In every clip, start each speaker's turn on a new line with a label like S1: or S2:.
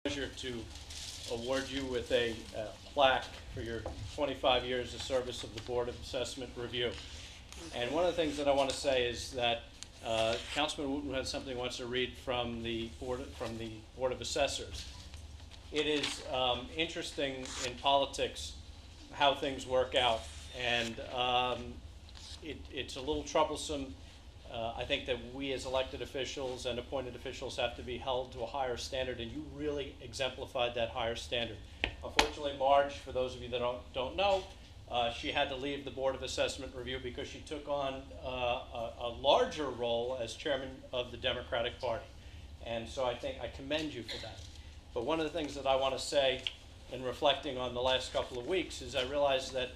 S1: Pleasure to award you with a plaque for your 25 years of service of the Board of Assessment Review. And one of the things that I want to say is that Councilman Wooten has something he wants to read from the Board of Assessors. It is interesting in politics how things work out, and it's a little troublesome. I think that we as elected officials and appointed officials have to be held to a higher standard, and you really exemplified that higher standard. Unfortunately, Marge, for those of you that don't know, she had to leave the Board of Assessment Review because she took on a larger role as chairman of the Democratic Party. And so I think I commend you for that. But one of the things that I want to say in reflecting on the last couple of weeks is I realize that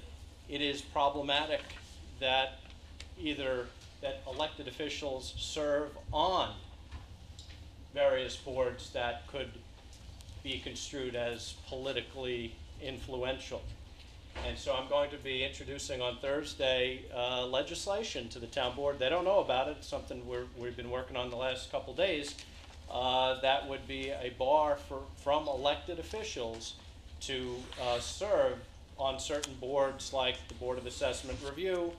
S1: it is problematic that that elected officials serve on various boards that could be construed as politically influential. And so I'm going to be introducing on Thursday legislation to the town board. They don't know about it. It's something we've been working on the last couple days. That would be a bar from elected officials to serve on certain boards like the Board of Assessment Review,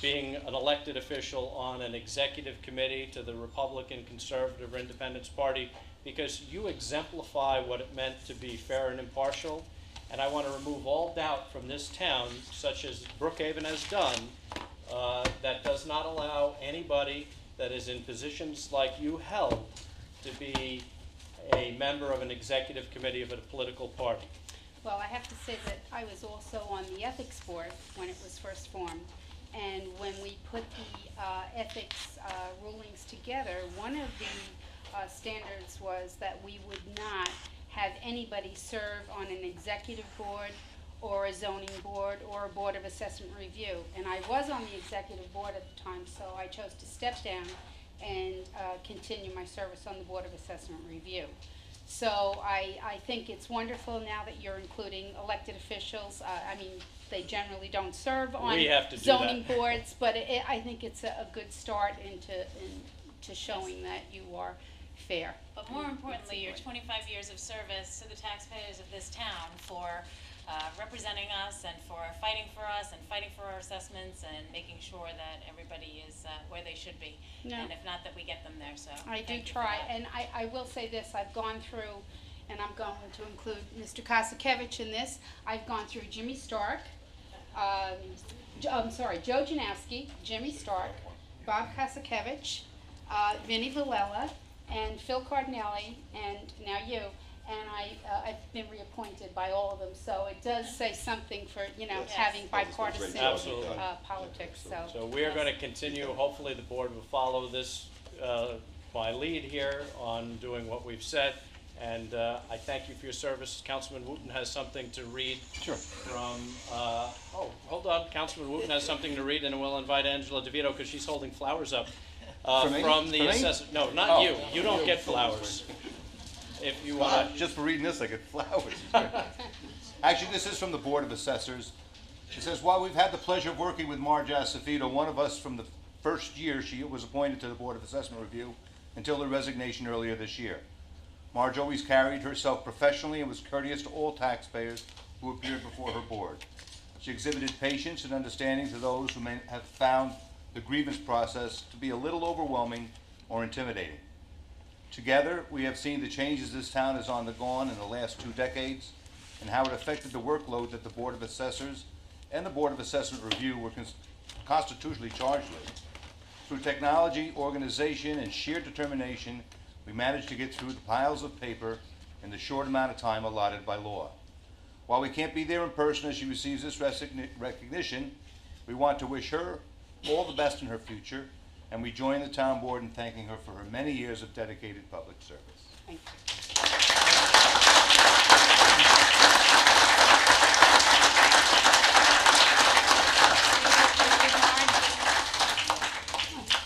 S1: being an elected official on an executive committee to the Republican, Conservative, or Independence Party, because you exemplify what it meant to be fair and impartial. And I want to remove all doubt from this town, such as Brookhaven has done, that does not allow anybody that is in positions like you held to be a member of an executive committee of a political party.
S2: Well, I have to say that I was also on the ethics board when it was first formed. And when we put the ethics rulings together, one of the standards was that we would not have anybody serve on an executive board or a zoning board or a Board of Assessment Review. And I was on the executive board at the time, so I chose to step down and continue my service on the Board of Assessment Review. So I think it's wonderful now that you're including elected officials. I mean, they generally don't serve on zoning boards, but I think it's a good start into showing that you are fair.
S3: But more importantly, your 25 years of service to the taxpayers of this town for representing us and for fighting for us and fighting for our assessments and making sure that everybody is where they should be. No. And if not, that we get them there. So
S2: I do try, and I will say this, I've gone through, and I'm going to include Mr. Kosakevich in this, I've gone through Jimmy Stark, Joe Janowski, Jimmy Stark, Bob Kosakevich, Vinnie Villela, and Phil Cardinelli, and now you. And I've been reappointed by all of them, so it does say something for, having bipartisan politics.
S1: So we are going to continue. Hopefully the board will follow this, my lead here on doing what we've said. And I thank you for your service. Councilman Wooten has something to read.
S4: Sure.
S1: From, hold on. Councilman Wooten has something to read, and we'll invite Angela DeVito because she's holding flowers up. From the assessor. No, not you. You don't get flowers. If you want
S4: just for reading this, I get flowers. Actually, this is from the Board of Assessors. It says, while we've had the pleasure of working with Marge Acevedo, one of us from the first year she was appointed to the Board of Assessment Review until her resignation earlier this year. Marge always carried herself professionally and was courteous to all taxpayers who appeared before her board. She exhibited patience and understanding to those who may have found the grievance process to be a little overwhelming or intimidating. Together, we have seen the changes this town has undergone in the last 2 decades and how it affected the workload that the Board of Assessors and the Board of Assessment Review were constitutionally charged with. Through technology, organization, and sheer determination, we managed to get through the piles of paper in the short amount of time allotted by law. While we can't be there in person as she receives this recognition, we want to wish her all the best in her future, and we join the town board in thanking her for her many years of dedicated public service.
S2: Thank you.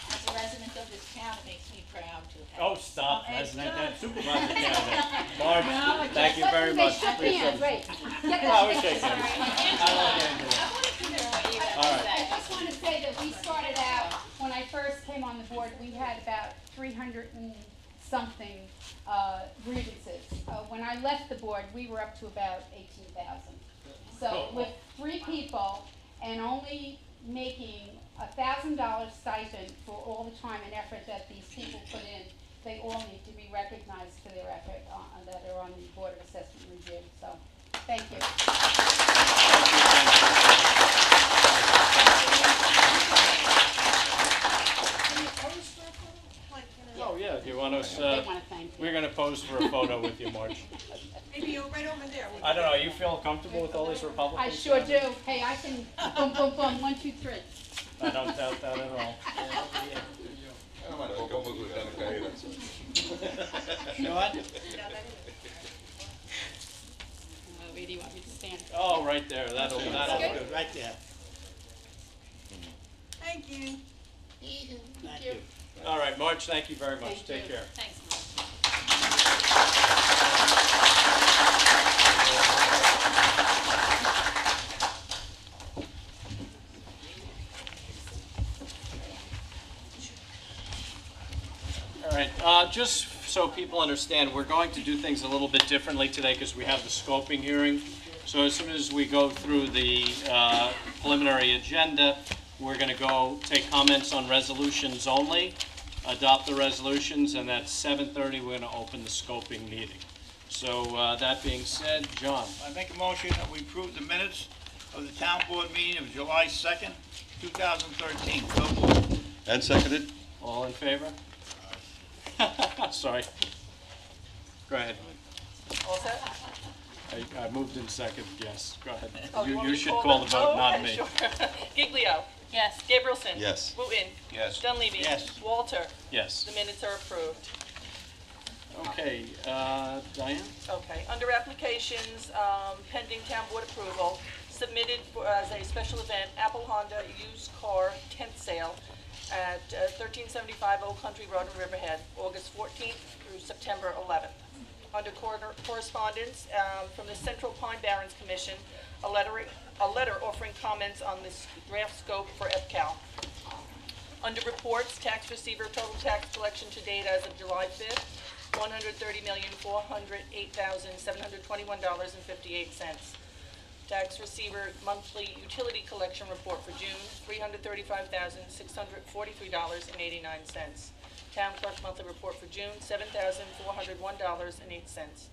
S5: As a resident of this town, it makes me proud to have.
S1: Oh, stop. Resident and supervisor candidate. Marge, thank you very much.
S2: They shook hands, right.
S1: I was shaking hands. I love Angela.
S3: I want to hear what you
S1: All
S3: guys
S1: right.
S3: say.
S2: I just want to say that we started out, when I first came on the board, we had about 300 and something grievances I left the board, we were up to about 18,000. So with 3 people and only making $1,000 stipend for all the time and effort that these people put in, they all need to be recognized for their effort that are on the Board of Assessment Review. So, thank you.
S1: Oh, yeah, do you want us,
S2: They want to thank you.
S1: we're gonna pose for a photo with you, Marge.
S6: Maybe you're right over there.
S1: I don't know, you feel comfortable with all these Republicans?
S2: I sure do. Hey, I can boom, boom, boom, 1, 2, 3.
S1: I don't doubt that at all.
S2: Where do you want me to stand?
S1: Oh, right there, that'll do.
S7: Right there.
S6: Thank you.
S7: Thank you.
S1: All right, Marge, thank you very much.
S2: Thank
S1: Take
S2: you.
S1: care.
S3: Thanks, Mark.
S1: All right, just so people understand, we're going to do things a little bit differently today because we have the scoping hearing. So as soon as we go through the preliminary agenda, we're going to go take comments on resolutions only, adopt the resolutions, and at 7:30, we're going to open the scoping meeting. So that being said, John.
S7: I make a motion that we approve the minutes of the town board meeting of July 2nd, 2013. So moved.
S4: And seconded?
S1: All in favor? Sorry. Go ahead.
S6: All set?
S1: I moved in second, yes. Go ahead.
S6: Oh, want me
S1: You
S6: to
S1: should call the vote, not
S6: okay,
S1: me.
S6: Sure. Giglio.
S3: Yes.
S6: Gabrielson.
S4: Yes.
S6: Wooten.
S4: Yes.
S6: Dunleavy.
S7: Yes.
S6: Walter.
S1: Yes.
S6: The minutes are approved.
S1: Okay, Diane?
S6: Okay, under applications, pending town board approval, submitted as a special event, Apple Honda used car tent sale at 1375 Old Country Road in Riverhead, August 14th through September 11th. Under correspondence, from the Central Pine Barrens Commission, a letter offering comments on this draft scope for EPCAL. Under reports, tax receiver total tax collection to date as of July 5th, $130,408,721.58. Tax receiver monthly utility collection report for June, $335,643.89. Town clerk monthly report for June, $7,401.08.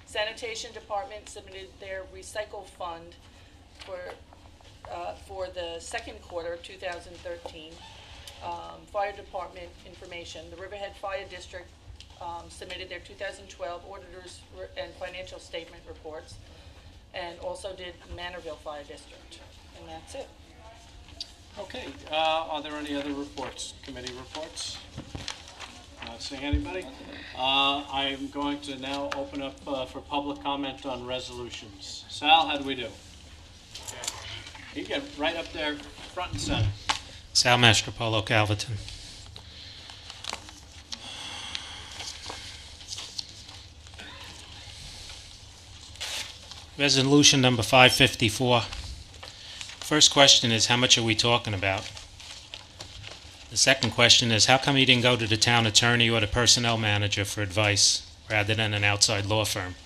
S6: Sanitation department submitted their recycle fund for the second quarter of 2013. Fire department information, the Riverhead Fire District submitted their 2012 auditors and financial statement reports, and also did Manorville Fire District, and that's it.
S1: Okay, are there any other reports, committee reports? Not seeing anybody. I am going to now open up for public comment on resolutions. Sal, how do we do? You get right up there, front and center.
S8: Sal Mastropolo, Calverton. Resolution number 554. First question is, how much are we talking about? The second question is, how come you didn't go to the town attorney or the personnel manager for advice rather than an outside law firm?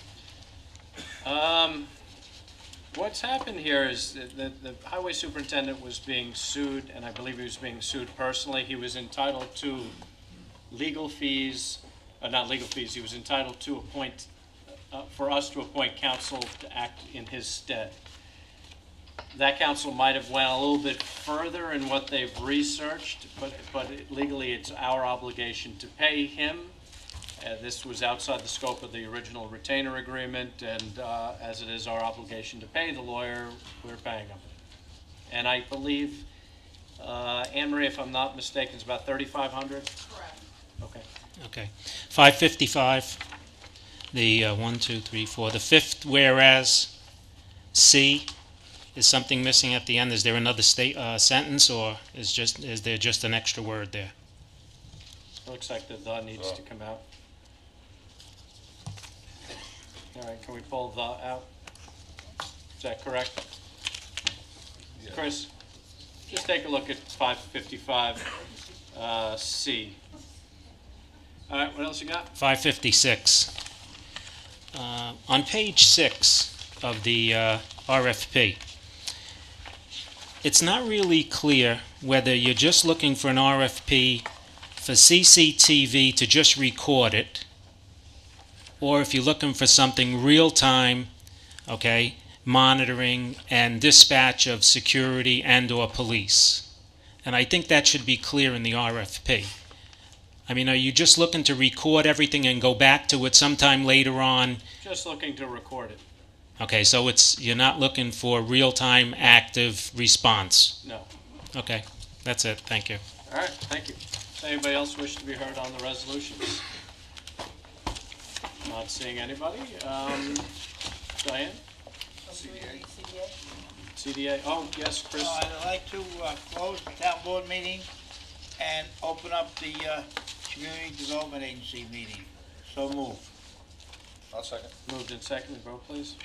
S1: What's happened here is that the highway superintendent was being sued, and I believe he was being sued personally. He was entitled to legal fees, not legal fees, he was entitled to appoint, for us to appoint counsel to act in his stead. That counsel might have went a little bit further in what they've researched, but legally it's our obligation to pay him. This was outside the scope of the original retainer agreement, and as it is our obligation to pay the lawyer, we're paying him. And I believe, Anne Marie, if I'm not mistaken, it's about $3,500?
S6: Correct.
S1: Okay.
S8: Okay. 555, the the fifth whereas C, is something missing at the end? Is there another sentence, or is there just an extra word there?
S1: Looks like the needs to come out. All right, can we pull the out? Is that correct? Chris, just take a look at 555 C. All right, what else you got?
S8: 556. On page 6 of the RFP, it's not really clear whether you're just looking for an RFP for CCTV to just record it, or if you're looking for something real-time, okay, monitoring and dispatch of security and/or police. And I think that should be clear in the RFP. I mean, are you just looking to record everything and go back to it sometime later on?
S1: Just looking to record it.
S8: Okay, so you're not looking for real-time active response?
S1: No.
S8: Okay, that's it, thank you.
S1: All right, thank you. Does anybody else wish to be heard on the resolutions? Not seeing anybody. Diane? CDA? Oh, yes, Chris?
S7: I'd like to close the town board meeting and open up the Community Development Agency meeting. So move.
S4: I'll second.
S1: Moved and seconded, vote please.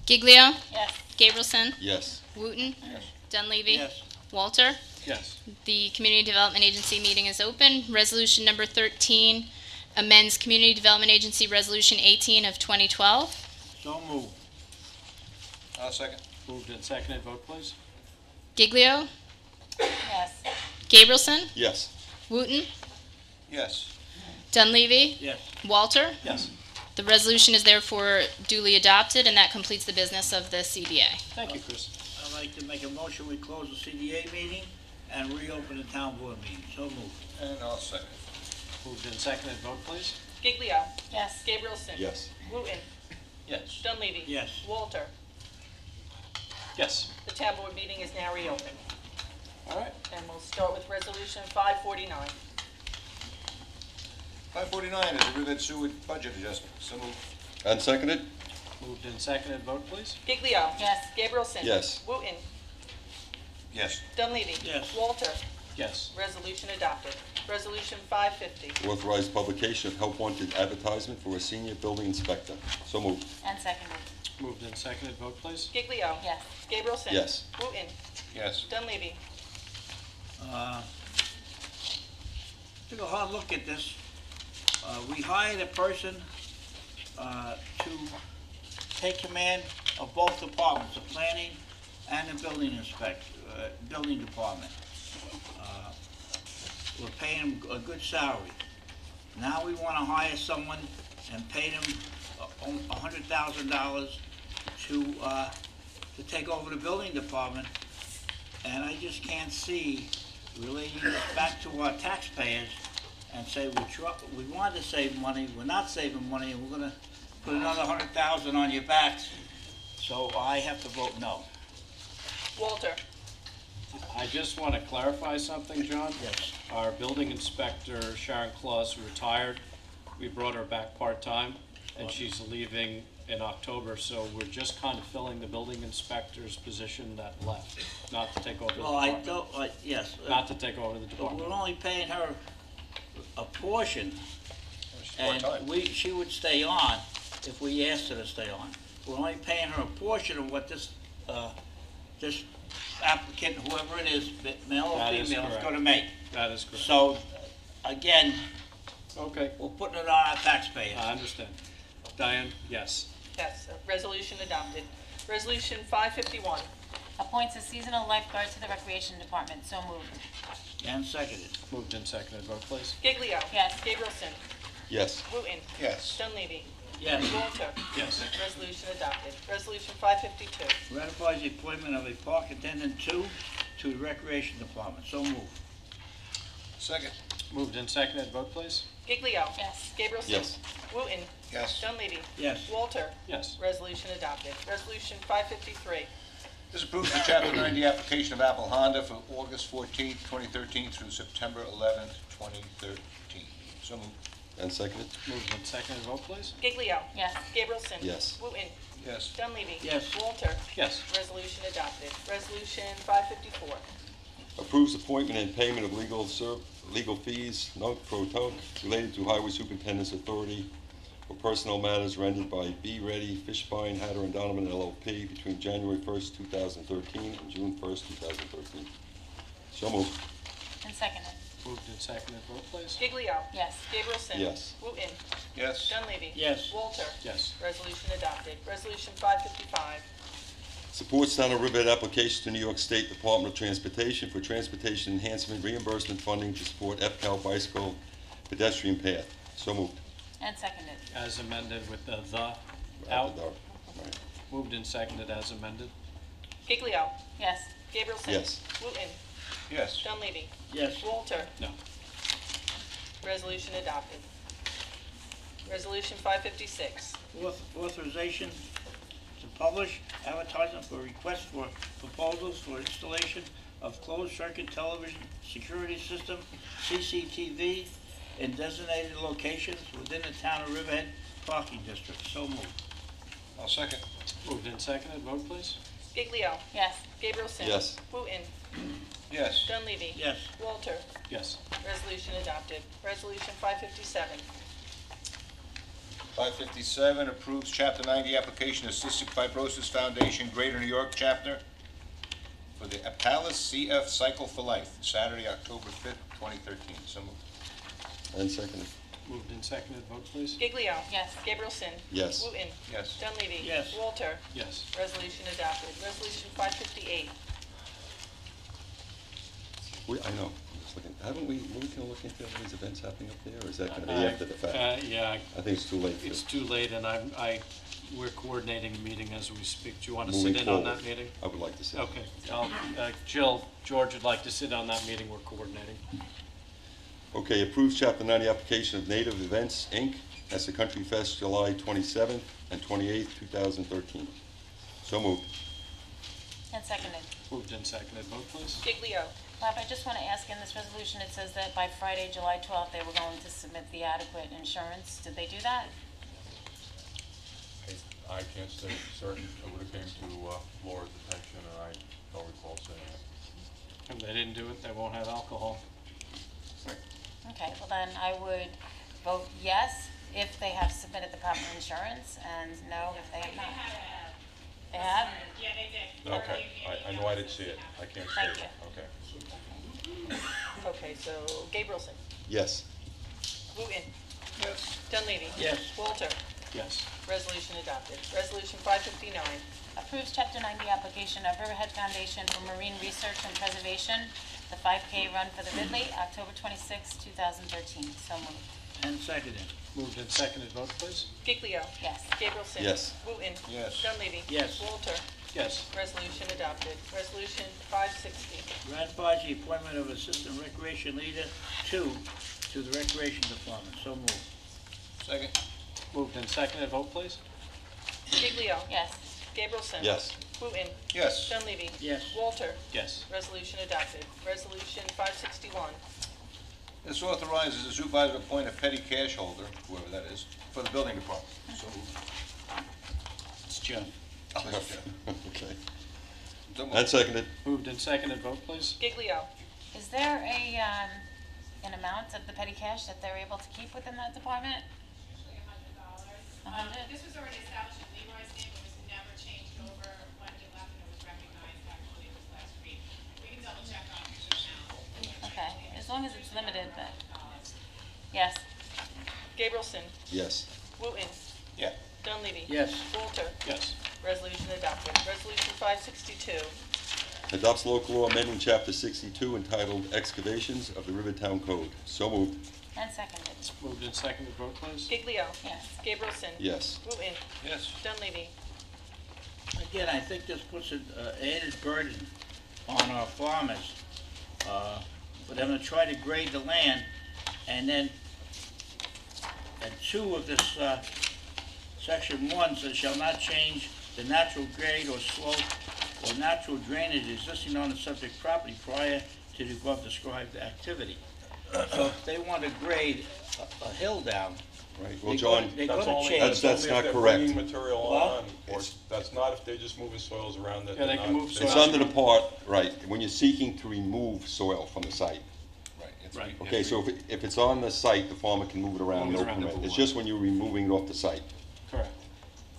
S9: Giglio.
S3: Yes.
S9: Gabrielson.
S4: Yes.
S9: Wooten.
S4: Yes.
S9: Dunleavy.
S7: Yes.
S9: Walter.
S1: Yes.
S9: The Community Development Agency meeting is open. Resolution number 13 amends Community Development Agency Resolution 18 of 2012.
S7: So move.
S4: I'll second.
S1: Moved and seconded, vote please.
S9: Giglio.
S3: Yes.
S9: Gabrielson.
S4: Yes.
S9: Wooten.
S4: Yes.
S9: Dunleavy.
S7: Yes.
S9: Walter.
S1: Yes.
S9: The resolution is therefore duly adopted, and that completes the business of the CDA.
S1: Thank you, Chris.
S7: I'd like to make a motion, we close the CDA meeting and reopen the town board meeting. So move.
S4: And I'll second.
S1: Moved and seconded, vote please.
S6: Giglio.
S3: Yes.
S6: Gabrielson.
S4: Yes.
S6: Wooten.
S4: Yes.
S6: Dunleavy.
S7: Yes.
S6: Walter.
S1: Yes.
S6: The town board meeting is now reopened.
S1: All right.
S6: And we'll start with resolution 549.
S4: 549 is a Riverhead Sewer budget adjustment. So moved.
S10: Unseconded?
S1: Moved and seconded, vote please.
S6: Giglio.
S3: Yes.
S6: Gabrielson.
S10: Yes.
S6: Wooten.
S4: Yes.
S6: Dunleavy.
S7: Yes.
S6: Walter.
S1: Yes.
S6: Resolution adopted. Resolution 550.
S10: Authorize publication of help wanted advertisement for a senior building inspector. So moved.
S3: And seconded.
S1: Moved and seconded, vote please.
S6: Giglio.
S3: Yes.
S6: Gabrielson.
S10: Yes.
S6: Wooten.
S4: Yes.
S6: Dunleavy.
S7: Took a hard look at this. We hired a person to take command of both departments, the planning and the building department. We're paying him a good salary. Now we want to hire someone and pay them $100,000 to take over the building department. And I just can't see relating this back to our taxpayers and say we wanted to save money, we're not saving money, and we're gonna put another $100,000 on your backs. So I have to vote no.
S6: Walter.
S1: I just want to clarify something, John.
S7: Yes.
S1: Our building inspector, Sharon Claus, retired. We brought her back part-time, and she's leaving in October, so we're just kind of filling the building inspector's position that left, not to take over the
S7: Well, I
S1: department.
S7: don't, yes.
S1: Not to take over the
S7: But
S1: department.
S7: we're only paying her a portion, and she would stay on if we asked her to stay on. We're only paying her a portion of what this applicant, whoever it is, male or
S1: That is
S7: female, is
S1: correct.
S7: gonna make.
S1: That is correct.
S7: So, again,
S1: Okay,
S7: we're putting it on our taxpayers.
S1: I understand. Diane, yes.
S6: Yes, resolution adopted. Resolution 551.
S3: Appoints a seasonal lifeguard to the recreation department. So moved.
S7: And seconded.
S1: Moved and seconded, vote please.
S6: Giglio.
S3: Yes.
S6: Gabrielson.
S10: Yes.
S6: Wooten.
S4: Yes.
S6: Dunleavy.
S7: Yes.
S6: Walter.
S1: Yes.
S6: Resolution adopted. Resolution 552.
S7: Ratifies the appointment of a park attendant two to the recreation department. So moved.
S4: Second.
S1: Moved and seconded, vote please.
S6: Giglio.
S3: Yes.
S6: Gabrielson.
S10: Yes.
S6: Wooten.
S4: Yes.
S6: Dunleavy.
S7: Yes.
S6: Walter.
S1: Yes.
S6: Resolution adopted. Resolution 553.
S4: This approves the Chapter 90 application of Apple Honda for August 14th, 2013 through September 11th, 2013. So moved.
S10: And seconded?
S1: Moved and seconded, vote please.
S6: Giglio.
S3: Yes.
S6: Gabrielson.
S10: Yes.
S6: Wooten.
S4: Yes.
S6: Dunleavy.
S7: Yes.
S6: Walter.
S1: Yes.
S6: Resolution adopted. Resolution 554.
S10: Approves appointment and payment of legal fees, non pro tunc, related to Highway Superintendent's authority for personnel matters rendered by Be Ready, Fishbein, Hatter and Donovan LLP between January 1st, 2013 and June 1st, 2013. So moved.
S3: And seconded.
S1: Moved and seconded, vote please.
S6: Giglio.
S3: Yes.
S6: Gabrielson.
S10: Yes.
S6: Wooten.
S4: Yes.
S6: Dunleavy.
S7: Yes.
S6: Walter.
S1: Yes.
S6: Resolution adopted. Resolution 555.
S10: Supports Town of Riverhead application to New York State Department of Transportation for transportation enhancement reimbursement funding to support EPCAL bicycle pedestrian path. So moved.
S3: And seconded.
S1: As amended with the out.
S10: Right.
S1: Moved and seconded as amended.
S6: Giglio.
S3: Yes.
S6: Gabrielson.
S10: Yes.
S6: Wooten.
S4: Yes.
S6: Dunleavy.
S7: Yes.
S6: Walter.
S1: No.
S6: Resolution adopted. Resolution 556.
S7: Authorization to publish advertisement for requests for proposals for installation of closed-circuit television security system, CCTV, in designated locations within the Town of Riverhead parking district. So moved.
S4: I'll second.
S1: Moved and seconded, vote please.
S6: Giglio.
S3: Yes.
S6: Gabrielson.
S10: Yes.
S6: Wooten.
S4: Yes.
S6: Dunleavy.
S7: Yes.
S6: Walter.
S1: Yes.
S6: Resolution adopted. Resolution 557.
S4: 557 approves Chapter 90 application of Cystic Fibrosis Foundation Greater New York Chapter for the Aptalis CF Cycle for Life, Saturday, October 5th, 2013. So moved.
S10: And seconded.
S1: Moved and seconded, vote please.
S6: Giglio.
S3: Yes.
S6: Gabrielson.
S10: Yes.
S6: Wooten.
S4: Yes.
S6: Dunleavy.
S7: Yes.
S6: Walter.
S1: Yes.
S6: Resolution adopted. Resolution 558.
S10: I know. I'm just looking. Haven't we gonna look into all these events happening up there, or is that gonna be after the fact?
S1: Yeah,
S10: I think it's too late.
S1: it's too late, and we're coordinating a meeting as we speak. Do you want to
S10: Moving
S1: sit in on that
S10: forward.
S1: meeting?
S10: I would like to say.
S1: Okay, George would like to sit on that meeting, we're coordinating.
S10: Okay, approves Chapter 90 application of Native Events, Inc. as the Country Fest, July 27th and 28th, 2013. So moved.
S3: And seconded.
S1: Moved and seconded, vote please.
S6: Giglio.
S3: Bob, I just want to ask, in this resolution, it says that by Friday, July 12th, they were going to submit the adequate insurance. Did they do that?
S11: I can't say for certain. It would have came to Laura's attention, and I don't recall saying that.
S1: If they didn't do it, they won't have alcohol.
S3: Okay, well then I would vote yes if they have submitted the proper insurance, and no if they have not. They have?
S11: Okay, I know I didn't see it. I can't say
S3: Thank
S11: it.
S3: you.
S11: Okay.
S6: Okay, so Gabrielson.
S10: Yes.
S6: Wooten. Yes. Dunleavy.
S7: Yes.
S6: Walter.
S1: Yes.
S6: Resolution adopted. Resolution 559.
S3: Approves Chapter 90 application of Riverhead Foundation for Marine Research and Preservation, the 5K Run for the Ridley, October 26, 2013. So moved.
S7: And seconded.
S1: Moved and seconded, vote please.
S6: Giglio.
S3: Yes.
S6: Gabrielson.
S10: Yes.
S6: Wooten.
S4: Yes.
S6: Dunleavy.
S7: Yes.
S6: Walter.
S1: Yes.
S6: Resolution adopted. Resolution 560.
S7: Ratifies the appointment of Assistant Recreation Leader 2 to the Recreation Department. So moved.
S4: Second.
S1: Moved and seconded, vote please.
S6: Giglio.
S3: Yes.
S6: Gabrielson.
S10: Yes.
S6: Wooten.
S4: Yes.
S6: Dunleavy.
S7: Yes.
S6: Walter.
S1: Yes.
S6: Resolution adopted. Resolution 561.
S4: This authorizes the supervisor to appoint a petty cash holder, whoever that is, for the building department. So moved.
S1: It's Jim.
S4: Oh, that's Jeff.
S10: Okay.
S4: So moved.
S10: And seconded.
S1: Moved and seconded, vote please.
S6: Giglio.
S3: Is there an amount of the petty cash that they're able to keep within that department? $100?
S12: This was already established in Leroy's name, it was never changed over when he left, and it was recognized actually this last week. We can double check on it now.
S3: Okay, as long as it's limited, but, yes.
S6: Gabrielson.
S10: Yes.
S6: Wooten.
S4: Yeah.
S6: Dunleavy.
S7: Yes.
S6: Walter.
S1: Yes.
S6: Resolution adopted. Resolution 562.
S10: Adopts local law amending Chapter 62 entitled Excavations of the Rivertown Code. So moved.
S3: And seconded.
S1: Moved and seconded, vote please.
S6: Giglio.
S3: Yes.
S6: Gabrielson.
S10: Yes.
S6: Wooten.
S4: Yes.
S6: Dunleavy.
S7: Again, I think this puts an added burden on our farmers for them to try to grade the land, and then at 2 of this section 1 says shall not change the natural grade or slope or natural drainage existing on the subject property prior to the above described activity. So if they want to grade a hill down,
S10: Right. Well,
S7: They
S10: John,
S7: go- they
S11: That's
S7: gonna
S11: only,
S7: change.
S10: That's
S11: only
S10: not
S11: if they're
S10: correct.
S11: bringing material
S7: What?
S11: on, or that's not if they're just moving soils around that
S1: Yeah,
S11: they're
S1: they can
S11: not-
S1: move
S10: it's
S1: soil.
S10: under the part, right, when you're seeking to remove soil from the site.
S4: Right. It's
S1: Right.
S10: Okay, so if it's on the site, the farmer can move it around,
S1: Move it
S10: no
S1: around if
S10: permit.
S1: it
S10: It's
S1: wants.
S10: just when you're removing it off the site.
S1: Correct.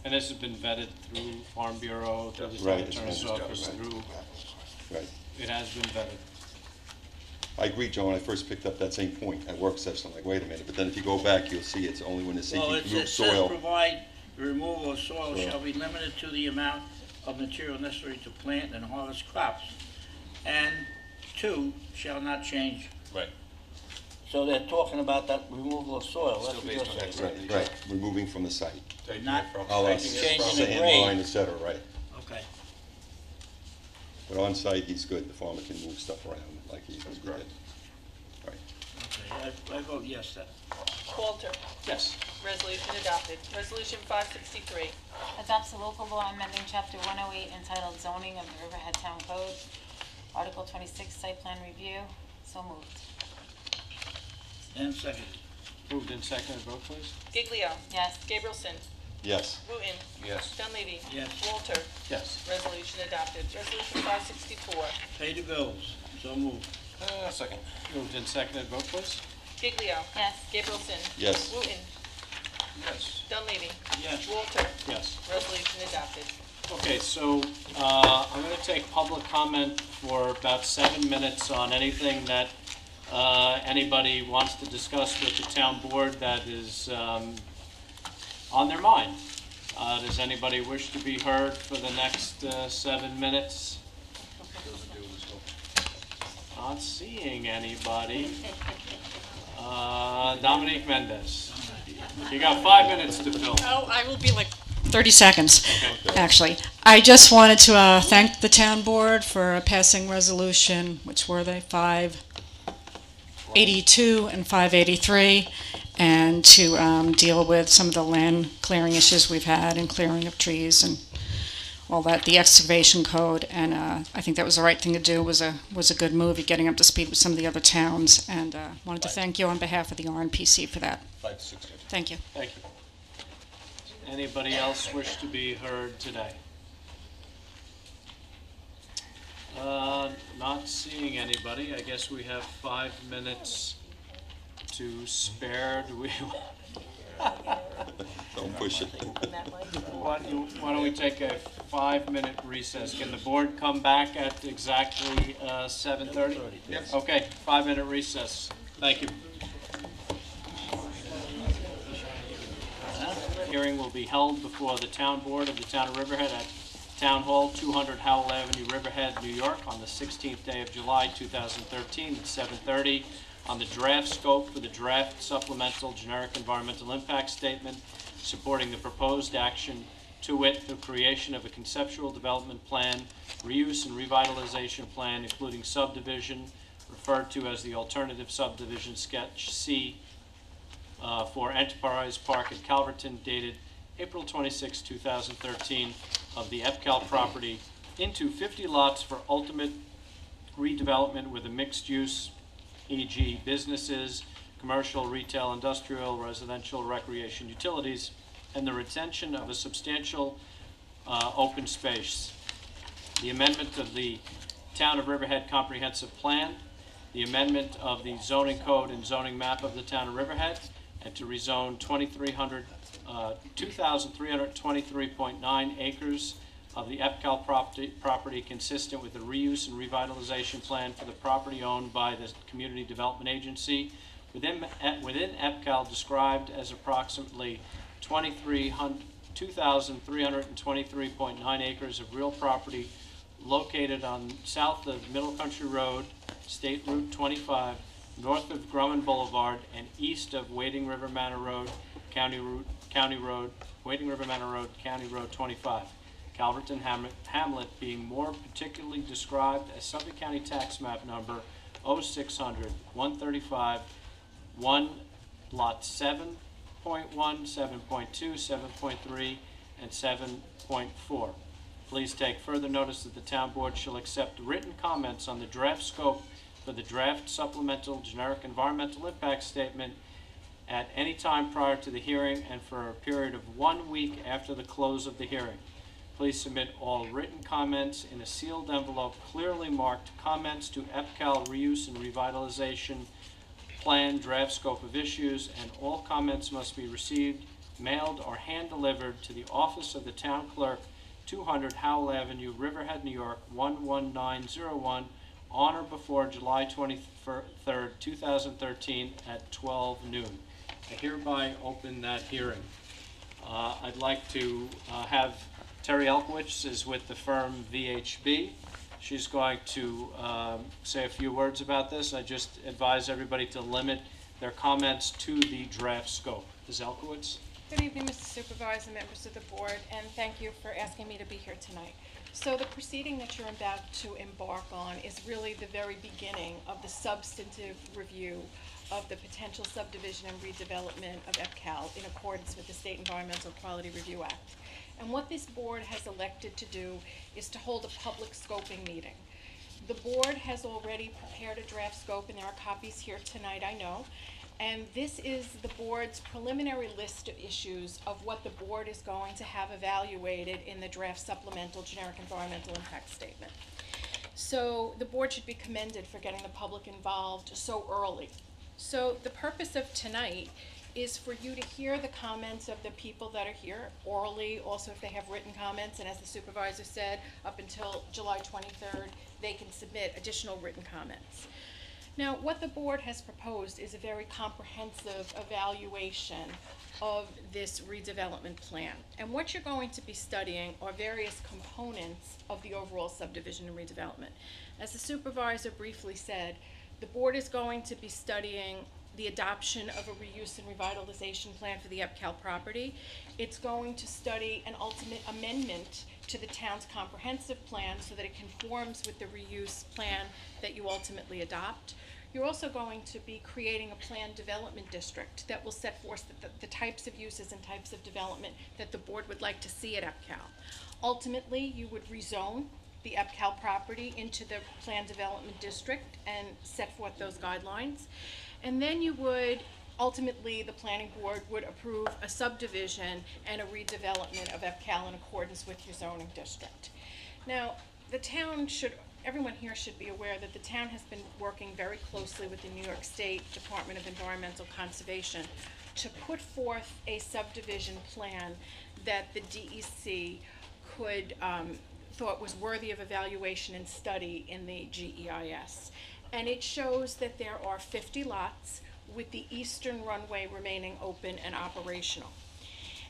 S1: And this has been vetted through Farm Bureau, through the
S10: Right,
S1: State
S10: it's
S1: Attorney's
S10: been-
S1: Office,
S10: right.
S1: through,
S10: Right.
S1: it has been vetted.
S10: I agree, Joe, when I first picked up that same point at work session, I'm like, wait a minute, but then if you go back, you'll see it's only when the
S7: Well,
S10: seeking
S7: it
S10: to move
S7: says
S10: soil.
S7: provide the removal of soil
S10: Soil.
S7: shall be limited to the amount of material necessary to plant and harvest crops. And 2, shall not change.
S11: Right.
S7: So they're talking about that removal of soil, that's what you're saying.
S10: Right, removing from the site.
S11: Taking
S7: Not
S11: it from,
S10: All
S11: taking
S10: us,
S11: it
S7: changing
S11: from.
S7: the
S10: sand,
S7: grade.
S10: line, et cetera, right.
S7: Okay.
S10: But on site, he's good, the farmer can move stuff around like he did.
S11: correct.
S10: Right.
S7: Okay, I vote yes then.
S6: Walter,
S1: Yes.
S6: resolution adopted. Resolution 563.
S3: Adopts a local law amending chapter 108 entitled zoning of the Riverhead Town Code, Article 26 site plan review. So moved.
S7: And second.
S1: Moved and seconded, vote please.
S6: Giglio.
S3: Yes.
S6: Gabrielson.
S10: Yes.
S6: Wooten.
S11: Yes.
S6: Dunleavy.
S7: Yes.
S6: Walter,
S1: Yes.
S6: resolution adopted. Resolution 564.
S7: Pay the bills, so moved.
S11: Second.
S1: Moved and seconded, vote please.
S6: Giglio.
S3: Yes.
S6: Gabrielson.
S10: Yes.
S6: Wooten.
S11: Yes.
S6: Dunleavy.
S7: Yes.
S6: Walter,
S1: Yes.
S6: resolution adopted.
S1: Okay, so I'm going to take public comment for about 7 minutes on anything that anybody wants to discuss with the town board that is on their mind. Does anybody wish to be heard for the next 7 minutes? Not seeing anybody. Dominique Mendez. You got 5 minutes to fill.
S13: Oh, I will be like 30 seconds, actually. I just wanted to thank the town board for passing resolution, which were they, 582 and 583, and to deal with some of the land clearing issues we've had and clearing of trees and all that, the excavation code, and I think that was the right thing to do. Was a good move at getting up to speed with some of the other towns, and wanted to thank you on behalf of the RNPC for that.
S11: 560.
S13: Thank you.
S1: Thank you. Anybody else wish to be heard today? Not seeing anybody. I guess we have 5 minutes to spare. Do we?
S10: Don't push it.
S1: Why don't we take a 5-minute recess? Can the board come back at exactly 7:30?
S11: Yes.
S1: Okay, 5-minute recess. Thank you. Hearing will be held before the town board of the town of Riverhead at Town Hall, 200 Howell Avenue, Riverhead, New York, on the 16th day of July, 2013, at 7:30, on the draft scope for the draft supplemental generic environmental impact statement supporting the proposed action, to wit, the creation of a conceptual development plan, reuse and revitalization plan, including subdivision, referred to as the alternative subdivision sketch C, for Enterprise Park at Calverton, dated April 26, 2013, of the EPCAL property into 50 lots for ultimate redevelopment with a mixed use, e.g. businesses, commercial, retail, industrial, residential, recreation, utilities, and the retention of a substantial open space. The amendment of the Town of Riverhead Comprehensive Plan, the amendment of the zoning code and zoning map of the Town of Riverhead, and to rezone 2,323.9 acres of the EPCAL property consistent with the reuse and revitalization plan for the property owned by the Community Development Agency within EPCAL, described as approximately 2,323.9 acres of real property located on south of Middle Country Road, State Route 25, north of Grumman Boulevard, and east of Wading River Manor Road, County Road 25. Calverton Hamlet being more particularly described as Suffolk County Tax Map Number 0600 135 1 Lot 7.1, 7.2, 7.3, and 7.4. Please take further notice that the town board shall accept written comments on the draft scope for the draft supplemental generic environmental impact statement at any time prior to the hearing and for a period of 1 week after the close of the hearing. Please submit all written comments in a sealed envelope clearly marked comments to EPCAL reuse and revitalization plan draft scope of issues, and all comments must be received, mailed, or hand-delivered to the office of the town clerk, 200 Howell Avenue, Riverhead, New York, 11901, on or before July 23rd, 2013 at 12 noon. I hereby open that hearing. I'd like to have Terry Elkowitz is with the firm VHB. She's going to say a few words about this. I just advise everybody to limit their comments to the draft scope. Ms. Elkowitz?
S14: Good evening, Mr. Supervisor, members of the board, and thank you for asking me to be here tonight. So the proceeding that you're about to embark on is really the very beginning of the substantive review of the potential subdivision and redevelopment of EPCAL in accordance with the State Environmental Quality Review Act. And what this board has elected to do is to hold a public scoping meeting. The board has already prepared a draft scope, and there are copies here tonight, I know. And this is the board's preliminary list of issues of what the board is going to have evaluated in the draft supplemental generic environmental impact statement. So the board should be commended for getting the public involved so early. So the purpose of tonight is for you to hear the comments of the people that are here orally, also if they have written comments, and as the supervisor said, up until July 23rd, they can submit additional written comments. Now, what the board has proposed is a very comprehensive evaluation of this redevelopment plan. And what you're going to be studying are various components of the overall subdivision and redevelopment. As the supervisor briefly said, the board is going to be studying the adoption of a reuse and revitalization plan for the EPCAL property. It's going to study an ultimate amendment to the town's comprehensive plan so that it conforms with the reuse plan that you ultimately adopt. You're also going to be creating a planned development district that will set forth the types of uses and types of development that the board would like to see at EPCAL. Ultimately, you would rezone the EPCAL property into the planned development district and set forth those guidelines. And then you would, ultimately, the planning board would approve a subdivision and a redevelopment of EPCAL in accordance with your zoning district. Now, the town should, everyone here should be aware that the town has been working very closely with the New York State Department of Environmental Conservation to put forth a subdivision plan that the DEC could, thought was worthy of evaluation and study in the GEIS. And it shows that there are 50 lots with the eastern runway remaining open and operational.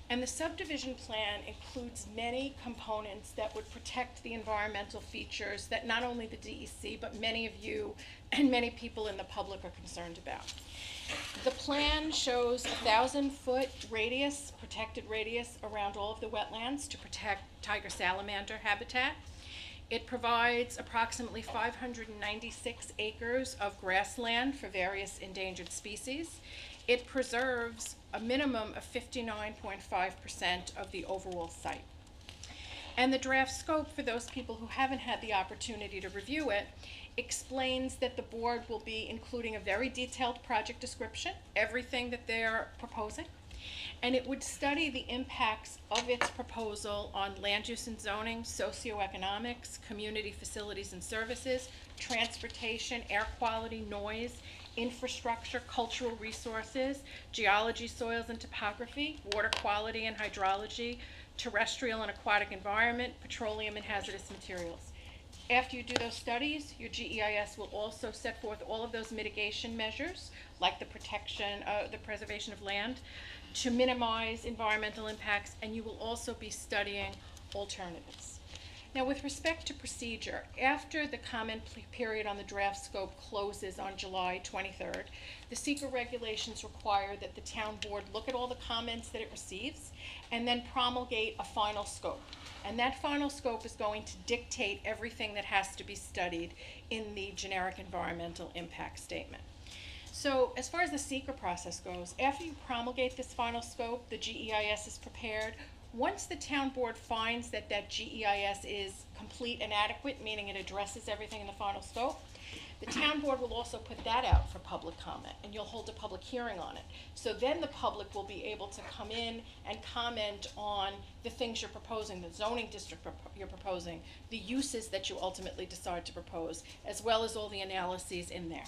S14: And the subdivision plan includes many components that would protect the environmental features that not only the DEC, but many of you and many people in the public are concerned about. The plan shows 1,000-foot radius, protected radius around all of the wetlands to protect tiger salamander habitat. It provides approximately 596 acres of grassland for various endangered species. It preserves a minimum of 59.5% of the overall site. And the draft scope, for those people who haven't had the opportunity to review it, explains that the board will be including a very detailed project description, everything that they're proposing, and it would study the impacts of its proposal on land use and zoning, socioeconomics, community facilities and services, transportation, air quality, noise, infrastructure, cultural resources, geology, soils and topography, water quality and hydrology, terrestrial and aquatic environment, petroleum and hazardous materials. After you do those studies, your GEIS will also set forth all of those mitigation measures, like the protection, the preservation of land, to minimize environmental impacts, and you will also be studying alternatives. Now, with respect to procedure, after the comment period on the draft scope closes on July 23rd, the SEQR regulations require that the town board look at all the comments that it receives and then promulgate a final scope. And that final scope is going to dictate everything that has to be studied in the generic environmental impact statement. So as far as the SEQR process goes, after you promulgate this final scope, the GEIS is prepared. Once the town board finds that that GEIS is complete and adequate, meaning it addresses everything in the final scope, the town board will also put that out for public comment, and you'll hold a public hearing on it. So then the public will be able to come in and comment on the things you're proposing, the zoning district you're proposing, the uses that you ultimately decide to propose, as well as all the analyses in there.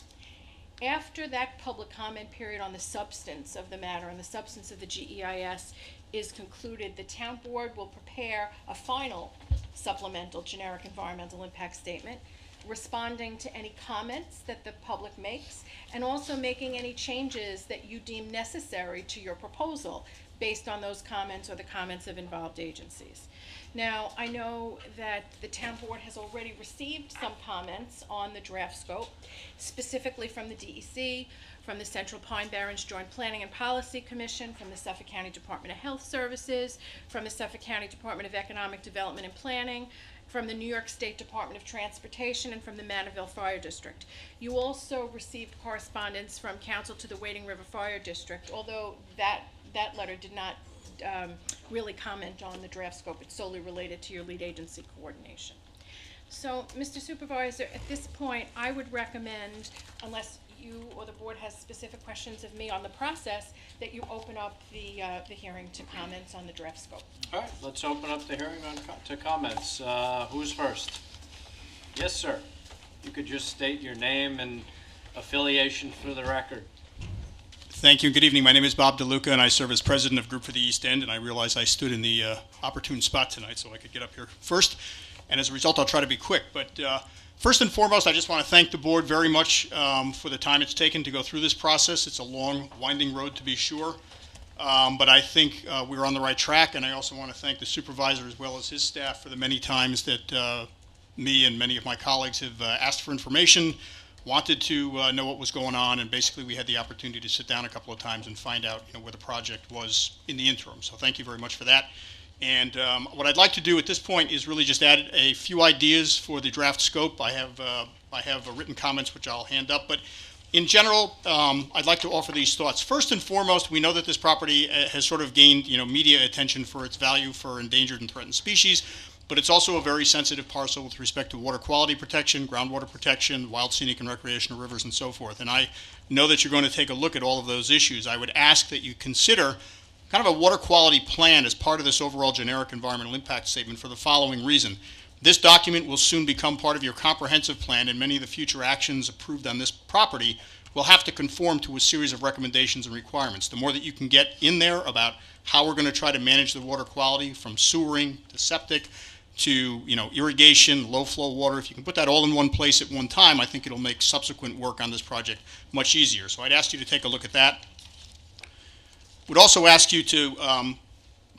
S14: After that public comment period on the substance of the matter and the substance of the GEIS is concluded, the town board will prepare a final supplemental generic environmental impact statement. responding to any comments that the public makes, and also making any changes that you deem necessary to your proposal based on those comments or the comments of involved agencies. Now, I know that the town board has already received some comments on the draft scope, specifically from the DEC, from the Central Pine Barrens Joint Planning and Policy Commission, from the Suffolk County Department of Health Services, from the Suffolk County Department of Economic Development and Planning, from the New York State Department of Transportation, and from the Manorville Fire District. You also received correspondence from counsel to the Wading River Fire District, although that letter did not really comment on the draft scope. It's solely related to your lead agency coordination. So, Mr. Supervisor, at this point, I would recommend, unless you or the board has specific questions of me on the process, that you open up the hearing to comments on the draft scope.
S1: All right, let's open up the hearing to comments. Who's first? Yes, sir. You could just state your name and affiliation for the record.
S15: Thank you. Good evening. My name is Bob DeLuca, and I serve as president of Group for the East End, and I realize I stood in the opportune spot tonight so I could get up here first. And as a result, I'll try to be quick. But first and foremost, I just want to thank the board very much for the time it's taken to go through this process. It's a long, winding road, to be sure. But I think we're on the right track, and I also want to thank the supervisor as well as his staff for the many times that me and many of my colleagues have asked for information, wanted to know what was going on, and basically we had the opportunity to sit down a couple of times and find out where the project was in the interim. So thank you very much for that. And what I'd like to do at this point is really just add a few ideas for the draft scope. I have written comments which I'll hand up, but in general, I'd like to offer these thoughts. First and foremost, we know that this property has sort of gained media attention for its value for endangered and threatened species, but it's also a very sensitive parcel with respect to water quality protection, groundwater protection, wild, scenic, and recreational rivers, and so forth. And I know that you're going to take a look at all of those issues. I would ask that you consider kind of a water quality plan as part of this overall generic environmental impact statement for the following reason. This document will soon become part of your comprehensive plan, and many of the future actions approved on this property will have to conform to a series of recommendations and requirements. The more that you can get in there about how we're going to try to manage the water quality, from sewering to septic to irrigation, low flow water, if you can put that all in one place at one time, I think it'll make subsequent work on this project much easier. So I'd ask you to take a look at that. Would also ask you to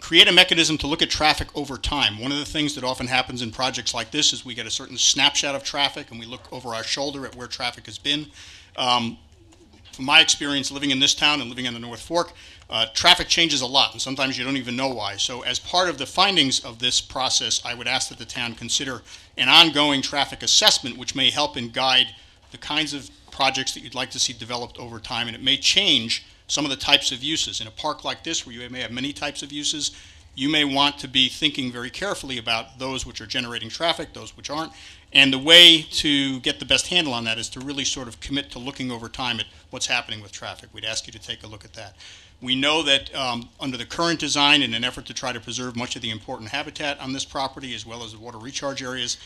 S15: create a mechanism to look at traffic over time. One of the things that often happens in projects like this is we get a certain snapshot of traffic and we look over our shoulder at where traffic has been. From my experience living in this town and living on the North Fork, traffic changes a lot, and sometimes you don't even know why. So as part of the findings of this process, I would ask that the town consider an ongoing traffic assessment which may help and guide the kinds of projects that you'd like to see developed over time, and it may change some of the types of uses. In a park like this, where you may have many types of uses, you may want to be thinking very carefully about those which are generating traffic, those which aren't. And the way to get the best handle on that is to really sort of commit to looking over time at what's happening with traffic. We'd ask you to take a look at that. We know that under the current design, in an effort to try to preserve much of the important habitat on this property, as well as the water recharge areas,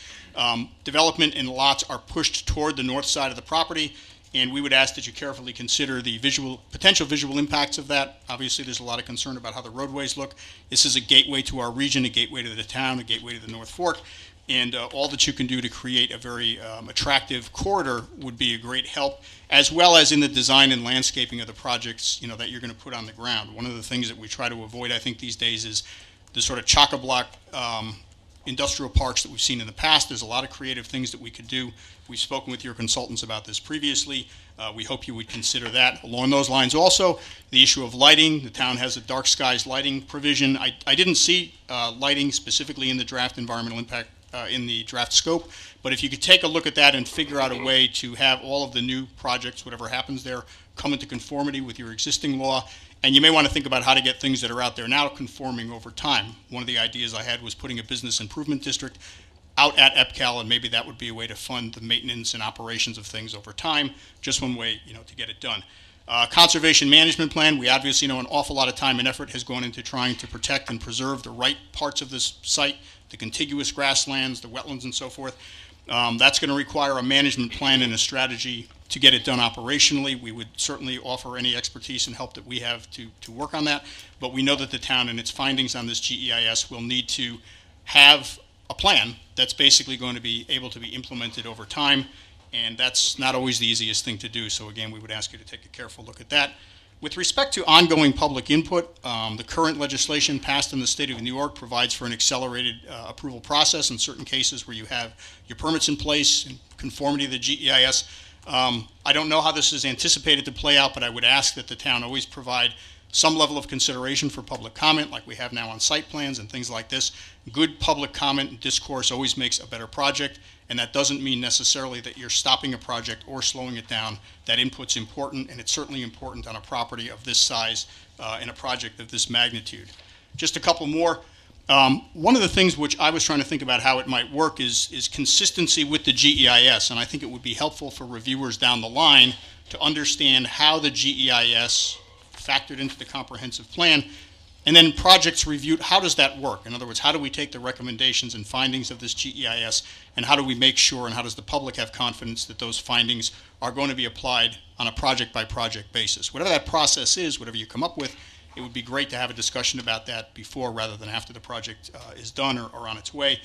S15: development in lots are pushed toward the north side of the property. And we would ask that you carefully consider the potential visual impacts of that. Obviously, there's a lot of concern about how the roadways look. This is a gateway to our region, a gateway to the town, a gateway to the North Fork. And all that you can do to create a very attractive corridor would be a great help, as well as in the design and landscaping of the projects that you're going to put on the ground. One of the things that we try to avoid, I think, these days is the sort of chock-a-block industrial parks that we've seen in the past. There's a lot of creative things that we could do. We've spoken with your consultants about this previously. We hope you would consider that. Along those lines also, the issue of lighting. The town has a dark skies lighting provision. I didn't see lighting specifically in the draft environmental impact, in the draft scope, but if you could take a look at that and figure out a way to have all of the new projects, whatever happens there, come into conformity with your existing law. And you may want to think about how to get things that are out there now conforming over time. One of the ideas I had was putting a business improvement district out at EPCAL, and maybe that would be a way to fund the maintenance and operations of things over time. Just one way, to get it done. Conservation management plan. We obviously know an awful lot of time and effort has gone into trying to protect and preserve the right parts of this site, the contiguous grasslands, the wetlands, and so forth. That's going to require a management plan and a strategy to get it done operationally. We would certainly offer any expertise and help that we have to work on that, but we know that the town and its findings on this GEIS will need to have a plan that's basically going to be able to be implemented over time, and that's not always the easiest thing to do. So again, we would ask you to take a careful look at that. With respect to ongoing public input, the current legislation passed in the state of New York provides for an accelerated approval process in certain cases where you have your permits in place in conformity to the GEIS. I don't know how this is anticipated to play out, but I would ask that the town always provide some level of consideration for public comment, like we have now on site plans and things like this. Good public comment and discourse always makes a better project, and that doesn't mean necessarily that you're stopping a project or slowing it down. That input's important, and it's certainly important on a property of this size in a project of this magnitude. Just a couple more. One of the things which I was trying to think about how it might work is consistency with the GEIS, and I think it would be helpful for reviewers down the line to understand how the GEIS factored into the comprehensive plan, and then projects reviewed, how does that work? In other words, how do we take the recommendations and findings of this GEIS, and how do we make sure, and how does the public have confidence that those findings are going to be applied on a project-by-project basis? Whatever that process is, whatever you come up with, it would be great to have a discussion about that before rather than after the project is done or on its way.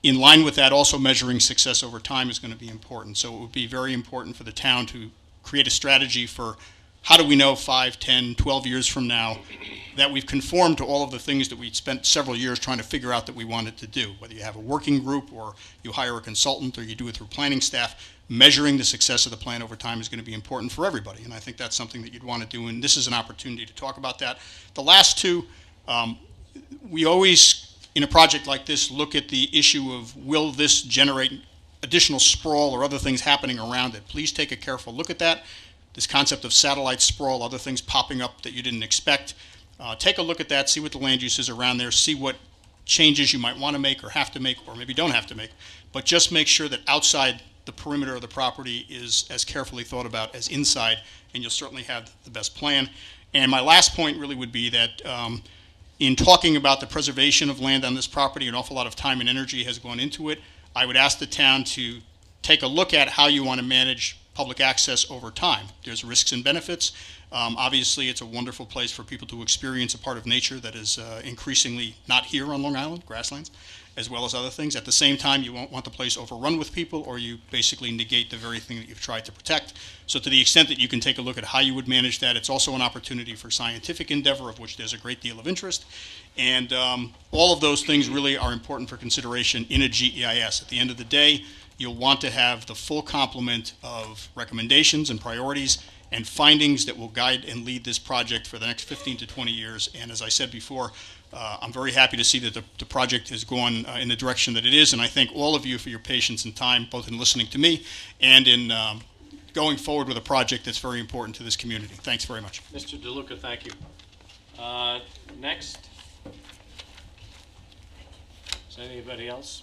S15: In line with that, also measuring success over time is going to be important. So it would be very important for the town to create a strategy for how do we know 5, 10, 12 years from now that we've conformed to all of the things that we spent several years trying to figure out that we wanted to do? Whether you have a working group or you hire a consultant or you do it through planning staff, measuring the success of the plan over time is going to be important for everybody. And I think that's something that you'd want to do, and this is an opportunity to talk about that. The last two, we always, in a project like this, look at the issue of will this generate additional sprawl or other things happening around it. Please take a careful look at that. This concept of satellite sprawl, other things popping up that you didn't expect. Take a look at that, see what the land use is around there, see what changes you might want to make or have to make or maybe don't have to make. But just make sure that outside the perimeter of the property is as carefully thought about as inside, and you'll certainly have the best plan. And my last point really would be that in talking about the preservation of land on this property, an awful lot of time and energy has gone into it. I would ask the town to take a look at how you want to manage public access over time. There's risks and benefits. Obviously, it's a wonderful place for people to experience a part of nature that is increasingly not here on Long Island, grasslands, as well as other things. At the same time, you won't want the place overrun with people, or you basically negate the very thing that you've tried to protect. So to the extent that you can take a look at how you would manage that, it's also an opportunity for scientific endeavor, of which there's a great deal of interest. And all of those things really are important for consideration in a GEIS. At the end of the day, you'll want to have the full complement of recommendations and priorities and findings that will guide and lead this project for the next 15 to 20 years. And as I said before, I'm very happy to see that the project has gone in the direction that it is, and I thank all of you for your patience and time, both in listening to me and in going forward with a project that's very important to this community. Thanks very much.
S1: Mr. DeLuca, thank you. Next. Is anybody else?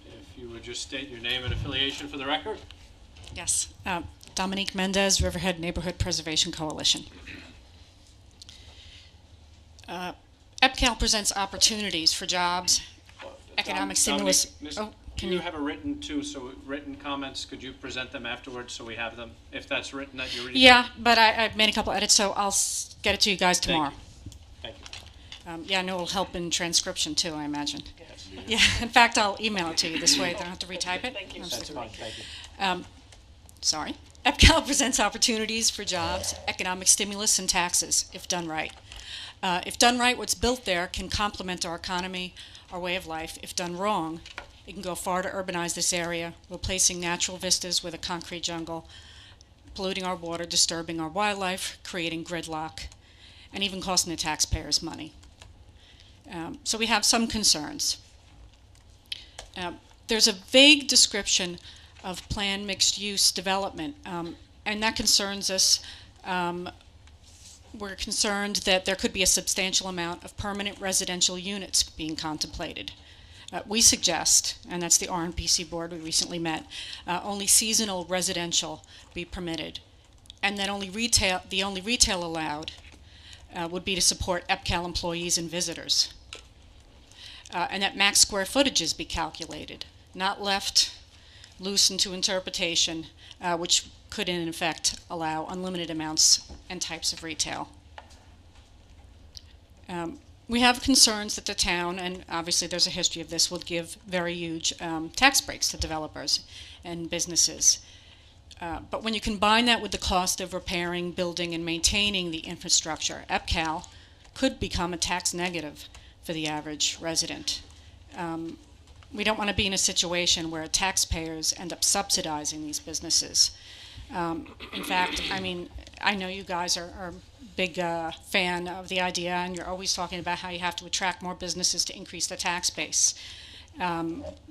S1: If you would just state your name and affiliation for the record.
S13: Yes. Dominique Mendez, Riverhead Neighborhood Preservation Coalition. EPCAL presents opportunities for jobs, economic stimulus.
S1: Can you have a written too? So written comments, could you present them afterwards so we have them? If that's written that you're reading.
S13: Yeah, but I've made a couple edits, so I'll get it to you guys tomorrow.
S1: Thank you.
S13: Yeah, I know it'll help in transcription too, I imagine. Yes. Yeah, in fact, I'll email it to you this way. I don't have to retype it.
S6: Thank you.
S1: That's fine, thank you.
S13: Sorry. EPCAL presents opportunities for jobs, economic stimulus, and taxes, if done right. If done right, what's built there can complement our economy, our way of life. If done wrong, it can go far to urbanize this area, replacing natural vistas with a concrete jungle, polluting our water, disturbing our wildlife, creating gridlock, and even costing the taxpayers money. So we have some concerns. There's a vague description of planned mixed-use development, and that concerns us. We're concerned that there could be a substantial amount of permanent residential units being contemplated. We suggest, and that's the RNPC board we recently met, only seasonal residential be permitted, and that the only retail allowed would be to support EPCAL employees and visitors, and that max square footages be calculated not left loose into interpretation, which could in effect allow unlimited amounts and types of retail. We have concerns that the town, and obviously there's a history of this, will give very huge tax breaks to developers and businesses. But when you combine that with the cost of repairing, building, and maintaining the infrastructure, EPCAL could become a tax negative for the average resident. We don't want to be in a situation where taxpayers end up subsidizing these businesses. In fact, I mean, I know you guys are a big fan of the idea, and you're always talking about how you have to attract more businesses to increase the tax base.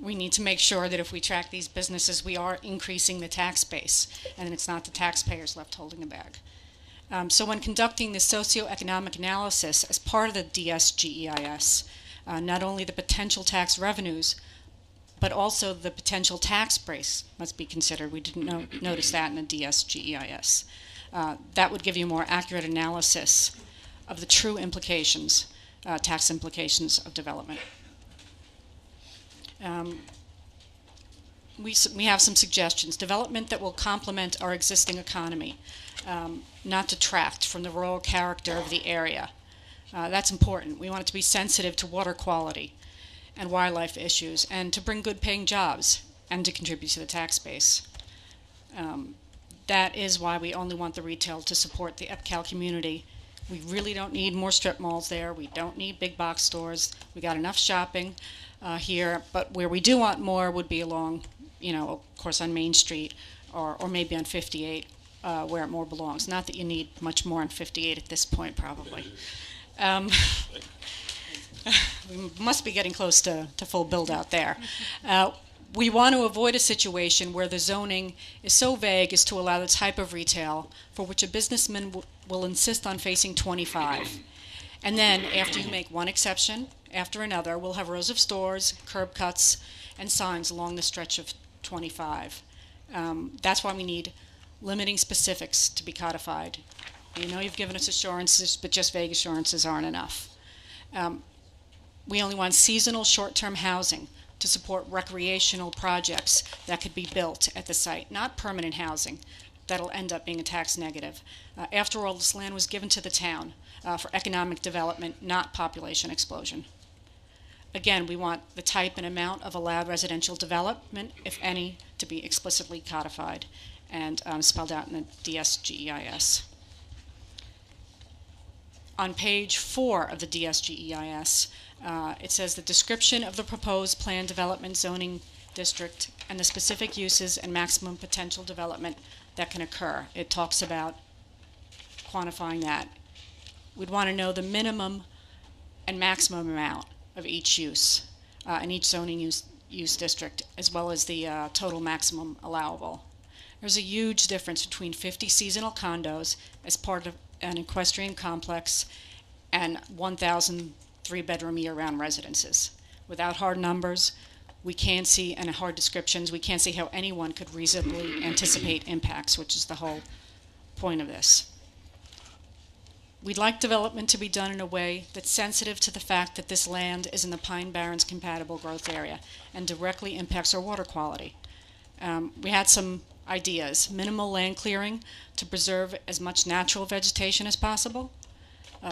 S13: We need to make sure that if we attract these businesses, we are increasing the tax base, and it's not the taxpayers left holding the bag. So when conducting the socioeconomic analysis as part of the DSGEIS, not only the potential tax revenues, but also the potential tax base must be considered. We didn't notice that in the DSGEIS. That would give you a more accurate analysis of the true implications, tax implications of development. We have some suggestions. Development that will complement our existing economy, not detract from the rural character of the area. That's important. We want it to be sensitive to water quality and wildlife issues, and to bring good paying jobs and to contribute to the tax base. That is why we only want the retail to support the EPCAL community. We really don't need more strip malls there. We don't need big box stores. We got enough shopping here, but where we do want more would be along, of course, on Main Street or maybe on 58, where it more belongs. Not that you need much more on 58 at this point, probably. We must be getting close to full build out there. We want to avoid a situation where the zoning is so vague as to allow the type of retail for which a businessman will insist on facing 25. And then, after you make one exception after another, we'll have rows of stores, curb cuts, and signs along the stretch of 25. That's why we need limiting specifics to be codified. You know you've given us assurances, but just vague assurances aren't enough. We only want seasonal short-term housing to support recreational projects that could be built at the site, not permanent housing that'll end up being a tax negative. After all, this land was given to the town for economic development, not population explosion. Again, we want the type and amount of allowed residential development, if any, to be explicitly codified and spelled out in the DSGEIS. On page 4 of the DSGEIS, it says the description of the proposed planned development zoning district and the specific uses and maximum potential development that can occur. It talks about quantifying that. We'd want to know the minimum and maximum amount of each use in each zoning use district, as well as the total maximum allowable. There's a huge difference between 50 seasonal condos as part of an equestrian complex and 1,000 three-bedroom year-round residences. Without hard numbers, we can't see, and hard descriptions, we can't see how anyone could reasonably anticipate impacts, which is the whole point of this. We'd like development to be done in a way that's sensitive to the fact that this land is in the Pine Barrens compatible growth area and directly impacts our water quality. We had some ideas: minimal land clearing to preserve as much natural vegetation as possible.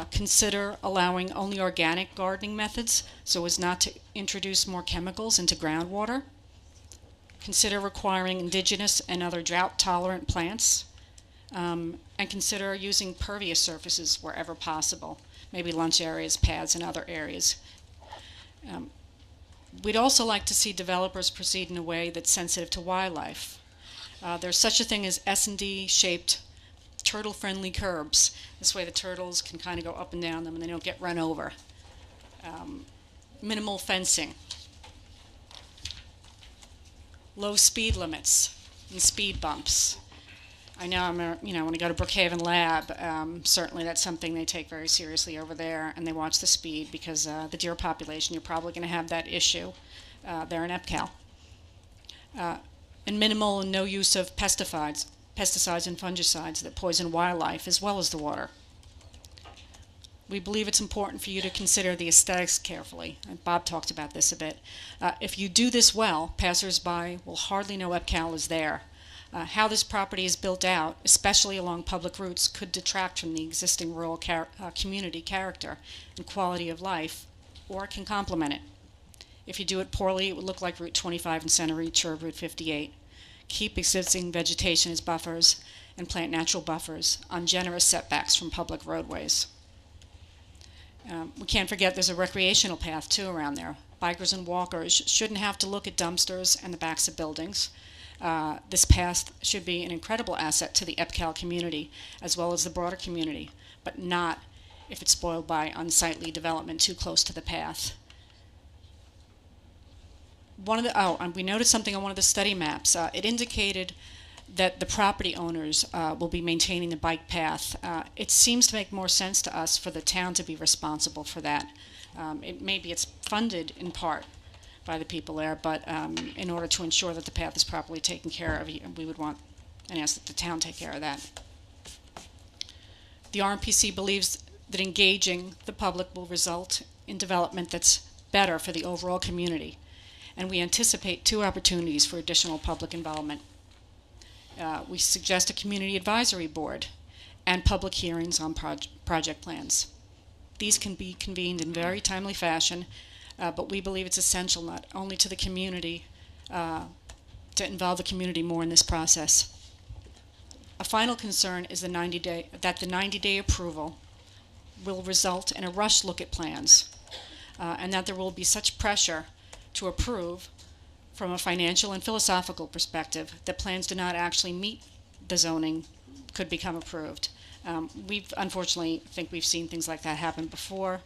S13: Consider allowing only organic gardening methods so as not to introduce more chemicals into groundwater. Consider requiring indigenous and other drought-tolerant plants. And consider using pervious surfaces wherever possible, maybe lunch areas, paths, and other areas. We'd also like to see developers proceed in a way that's sensitive to wildlife. There's such a thing as S&D-shaped turtle-friendly curbs. This way the turtles can kind of go up and down them and they don't get run over. Minimal fencing. Low speed limits and speed bumps. I know when I go to Brookhaven Lab, certainly that's something they take very seriously over there, and they watch the speed because the deer population, you're probably going to have that issue there in EPCAL. And minimal and no use of pesticides and fungicides that poison wildlife as well as the water. we believe it's important for you to consider the aesthetics carefully, and Bob talked about this a bit. If you do this well, passersby will hardly know EPCAL is there. How this property is built out, especially along public routes, could detract from the existing rural community character and quality of life, or can complement it. If you do it poorly, it would look like Route 25 in Center Reach or Route 58. Keep existing vegetation as buffers and plant natural buffers on generous setbacks from public roadways. We can't forget there's a recreational path too around there. Bikers and walkers shouldn't have to look at dumpsters and the backs of buildings. This path should be an incredible asset to the EPCAL community as well as the broader community, but not if it's spoiled by unsightly development too close to the path. We noticed something on one of the study maps. It indicated that the property owners will be maintaining the bike path. It seems to make more sense to us for the town to be responsible for that. Maybe it's funded in part by the people there, but in order to ensure that the path is properly taken care of, we would want and ask that the town take care of that. The RMPC believes that engaging the public will result in development that's better for the overall community, and we anticipate 2 opportunities for additional public involvement. We suggest a community advisory board and public hearings on project plans. These can be convened in very timely fashion, but we believe it's essential not only to the community, to involve the community more in this process. A final concern is the 90-day approval will result in a rushed look at plans, and that there will be such pressure to approve from a financial and philosophical perspective that plans do not actually meet the zoning could become approved. We've unfortunately think we've seen things like that happen before.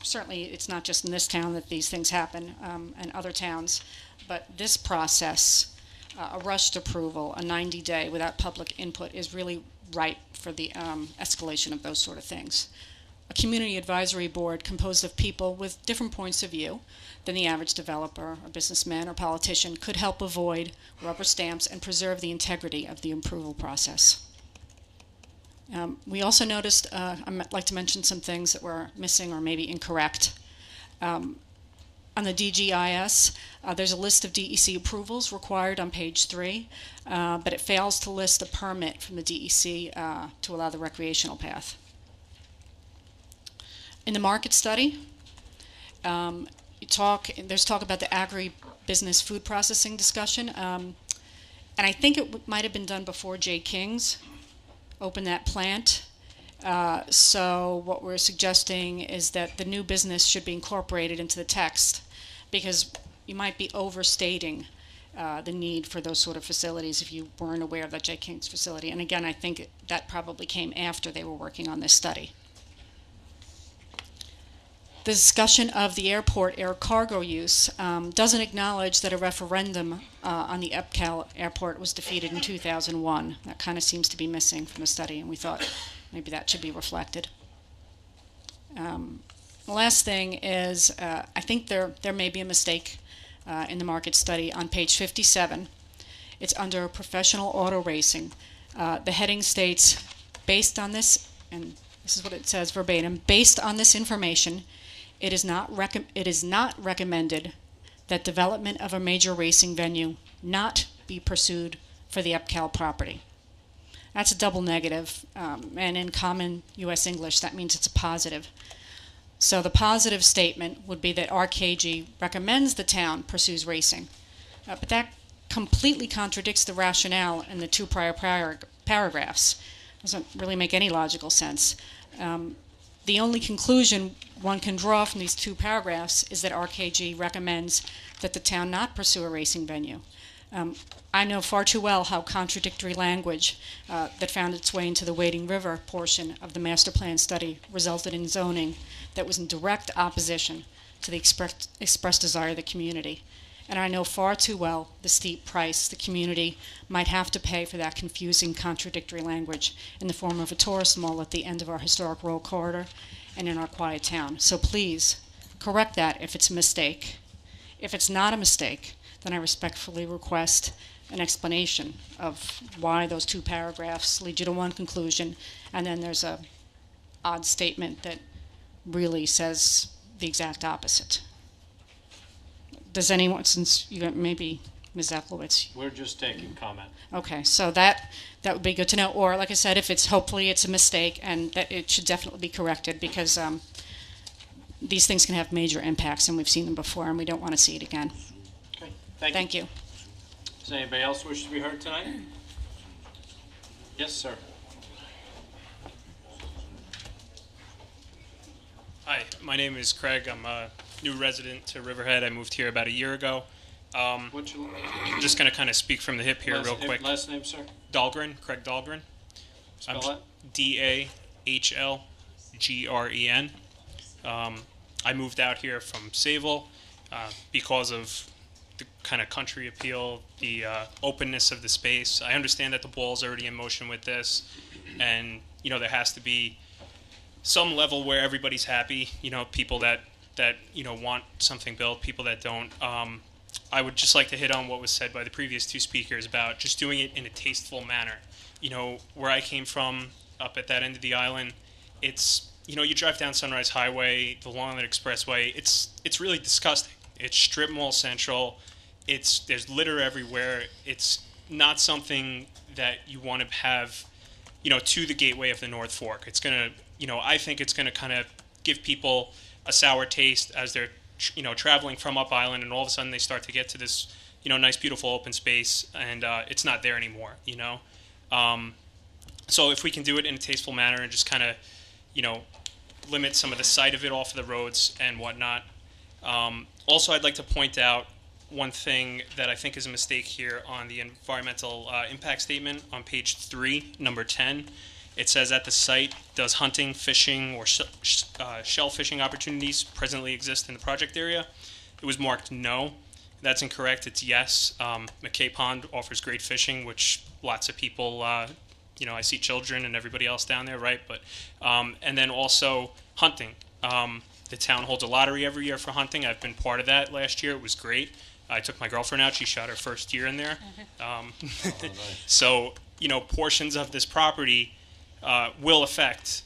S13: Certainly it's not just in this town that these things happen, and other towns, but this process, a rushed approval, a 90-day without public input, is really ripe for the escalation of those sort of things. A community advisory board composed of people with different points of view than the average developer or businessman or politician could help avoid rubber stamps and preserve the integrity of the approval process. We also noticed, I'd like to mention some things that were missing or maybe incorrect. On the DGIS, there's a list of DEC approvals required on page 3, but it fails to list a permit from the DEC to allow the recreational path. In the market study, there's talk about the agribusiness food processing discussion, and I think it might have been done before Jay King's opened that plant. So what we're suggesting is that the new business should be incorporated into the text, because you might be overstating the need for those sort of facilities if you weren't aware of that Jay King's facility. And again, I think that probably came after they were working on this study. The discussion of the airport air cargo use doesn't acknowledge that a referendum on the EPCAL airport was defeated in 2001. That kind of seems to be missing from the study, and we thought maybe that should be reflected. The last thing is, I think there may be a mistake in the market study on page 57. It's under professional auto racing. The heading states, based on this, and this is what it says verbatim, based on this information, it is not recommended that development of a major racing venue not be pursued for the EPCAL property. That's a double negative, and in common U.S. English, that means it's a positive. So the positive statement would be that RKG recommends the town pursues racing, but that completely contradicts the rationale in the 2 prior paragraphs. Doesn't really make any logical sense. The only conclusion one can draw from these 2 paragraphs is that RKG recommends that the town not pursue a racing venue. I know far too well how contradictory language that found its way into the Wading River portion of the master plan study resulted in zoning that was in direct opposition to the expressed desire of the community. And I know far too well the steep price the community might have to pay for that confusing, contradictory language in the form of a tourist mall at the end of our historic rural corridor and in our quiet town. So please, correct that if it's a mistake. If it's not a mistake, then I respectfully request an explanation of why those 2 paragraphs lead you to one conclusion, and then there's a odd statement that really says the exact opposite. Does anyone, since you got maybe Ms. Eplowitz?
S1: We're just taking comment.
S13: Okay, so that would be good to know. Or, like I said, if it's hopefully it's a mistake, and that it should definitely be corrected, because these things can have major impacts, and we've seen them before, and we don't want to see it again.
S1: Okay, thank you.
S13: Thank you.
S1: Does anybody else wish to be heard tonight? Yes, sir.
S16: Hi, my name is Craig. I'm a new resident to Riverhead. I moved here about a year ago.
S1: What's your
S16: I'm just going to kind of speak from the hip here real quick.
S1: Last name, sir?
S16: Dahlgren, Craig Dahlgren.
S1: Spell it.
S16: D-A-H-L-G-R-E-N. I moved out here from Sayville because of the kind of country appeal, the openness of the space. I understand that the ball's already in motion with this, and there has to be some level where everybody's happy. People that want something built, people that don't. I would just like to hit on what was said by the previous two speakers about just doing it in a tasteful manner. Where I came from, up at that end of the island, it's you drive down Sunrise Highway, the Long Island Expressway. It's really disgusting. It's strip mall central. There's litter everywhere. It's not something that you want to have, to the gateway of the North Fork. It's gonna, I think it's gonna kind of give people a sour taste as they're, traveling from up island, and all of a sudden they start to get to this, nice, beautiful open space, and it's not there anymore. So if we can do it in a tasteful manner and just kind of, limit some of the sight of it off of the roads and whatnot. Also, I'd like to point out one thing that I think is a mistake here on the environmental impact statement on page 3, number 10. It says at the site, does hunting, fishing, or shell fishing opportunities presently exist in the project area? It was marked no. That's incorrect. It's yes. McKay Pond offers great fishing, which lots of people, I see children and everybody else down there, right? But and then also hunting. The town holds a lottery every year for hunting. I've been part of that last year. It was great. I took my girlfriend out. She shot her first deer in there. So, portions of this property will affect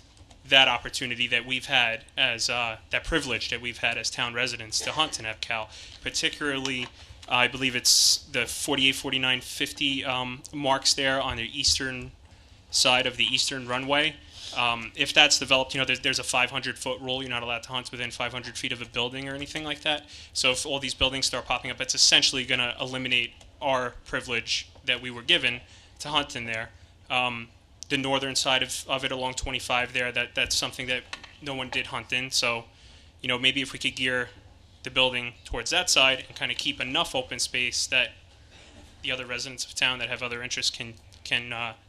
S16: that opportunity that we've had as that privilege that we've had as town residents to hunt in EPCAL. Particularly, I believe it's the 48, 49, 50 marks there on the eastern side of the eastern runway. If that's developed, there's a 500-foot rule. You're not allowed to hunt within 500 feet of a building or anything like that. So if all these buildings start popping up, it's essentially going to eliminate our privilege that we were given to hunt in there. The northern side of it along 25 there, that's something that no one did hunt in. So, maybe if we could gear the building towards that side and kind of keep enough open space that the other residents of town that have other interests can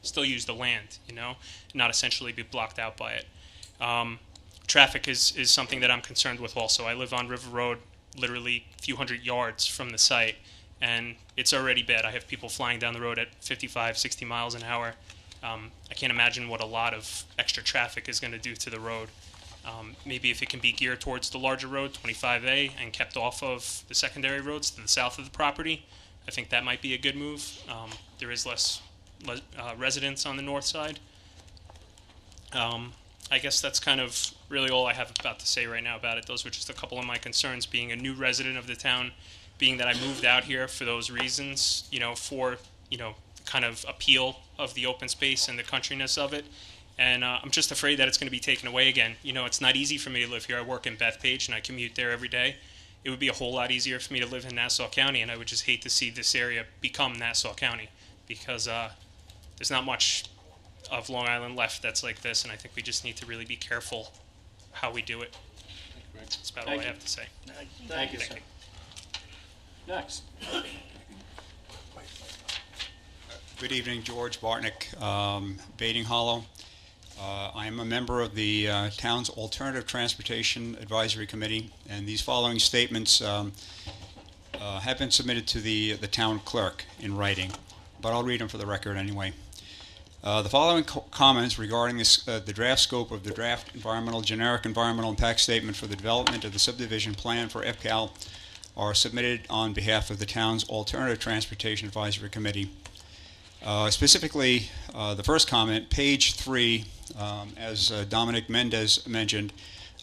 S16: still use the land, not essentially be blocked out by it. Traffic is something that I'm concerned with also. I live on River Road, literally a few hundred yards from the site, and it's already bad. I have people flying down the road at 55, 60 miles an hour. I can't imagine what a lot of extra traffic is going to do to the road. Maybe if it can be geared towards the larger road, 25A, and kept off of the secondary roads to the south of the property, I think that might be a good move. There is less residents on the north side. I guess that's kind of really all I have about to say right now about it. Those were just a couple of my concerns, being a new resident of the town, being that I moved out here for those reasons, for, kind of appeal of the open space and the countryness of it. And I'm just afraid that it's going to be taken away again. It's not easy for me to live here. I work in Bethpage and I commute there every day. It would be a whole lot easier for me to live in Nassau County, and I would just hate to see this area become Nassau County, because there's not much of Long Island left that's like this, and I think we just need to really be careful how we do it. That's about all I have to say.
S1: Thank you, sir. Next.
S17: Good evening, George Bartnick, Baiting Hollow. I am a member of the town's Alternative Transportation Advisory Committee, and these following statements have been submitted to the town clerk in writing, but I'll read them for the record anyway. The following comments regarding the draft scope of the draft generic environmental impact statement for the development of the subdivision plan for EPCAL are submitted on behalf of the town's Alternative Transportation Advisory Committee. Specifically, the first comment, page 3 As Dominic Mendez mentioned,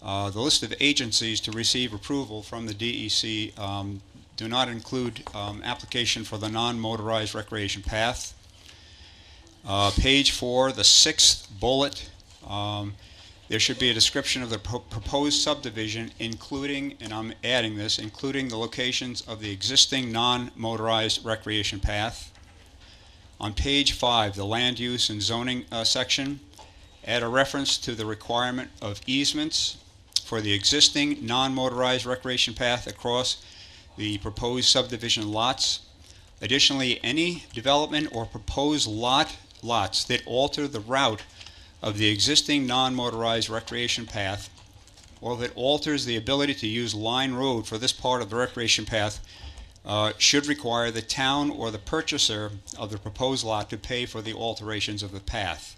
S17: the list of agencies to receive approval from the DEC do not include application for the non-motorized recreation path. Page 4, the 6th bullet, there should be a description of the proposed subdivision, including, and I'm adding this, including the locations of the existing non-motorized recreation path. On page 5, the land use and zoning section, add a reference to the requirement of easements for the existing non-motorized recreation path across the proposed subdivision lots. Additionally, any development or proposed lots that alter the route of the existing non-motorized recreation path, or that alters the ability to use Line Road for this part of the recreation path, should require the town or the purchaser of the proposed lot to pay for the alterations of the path.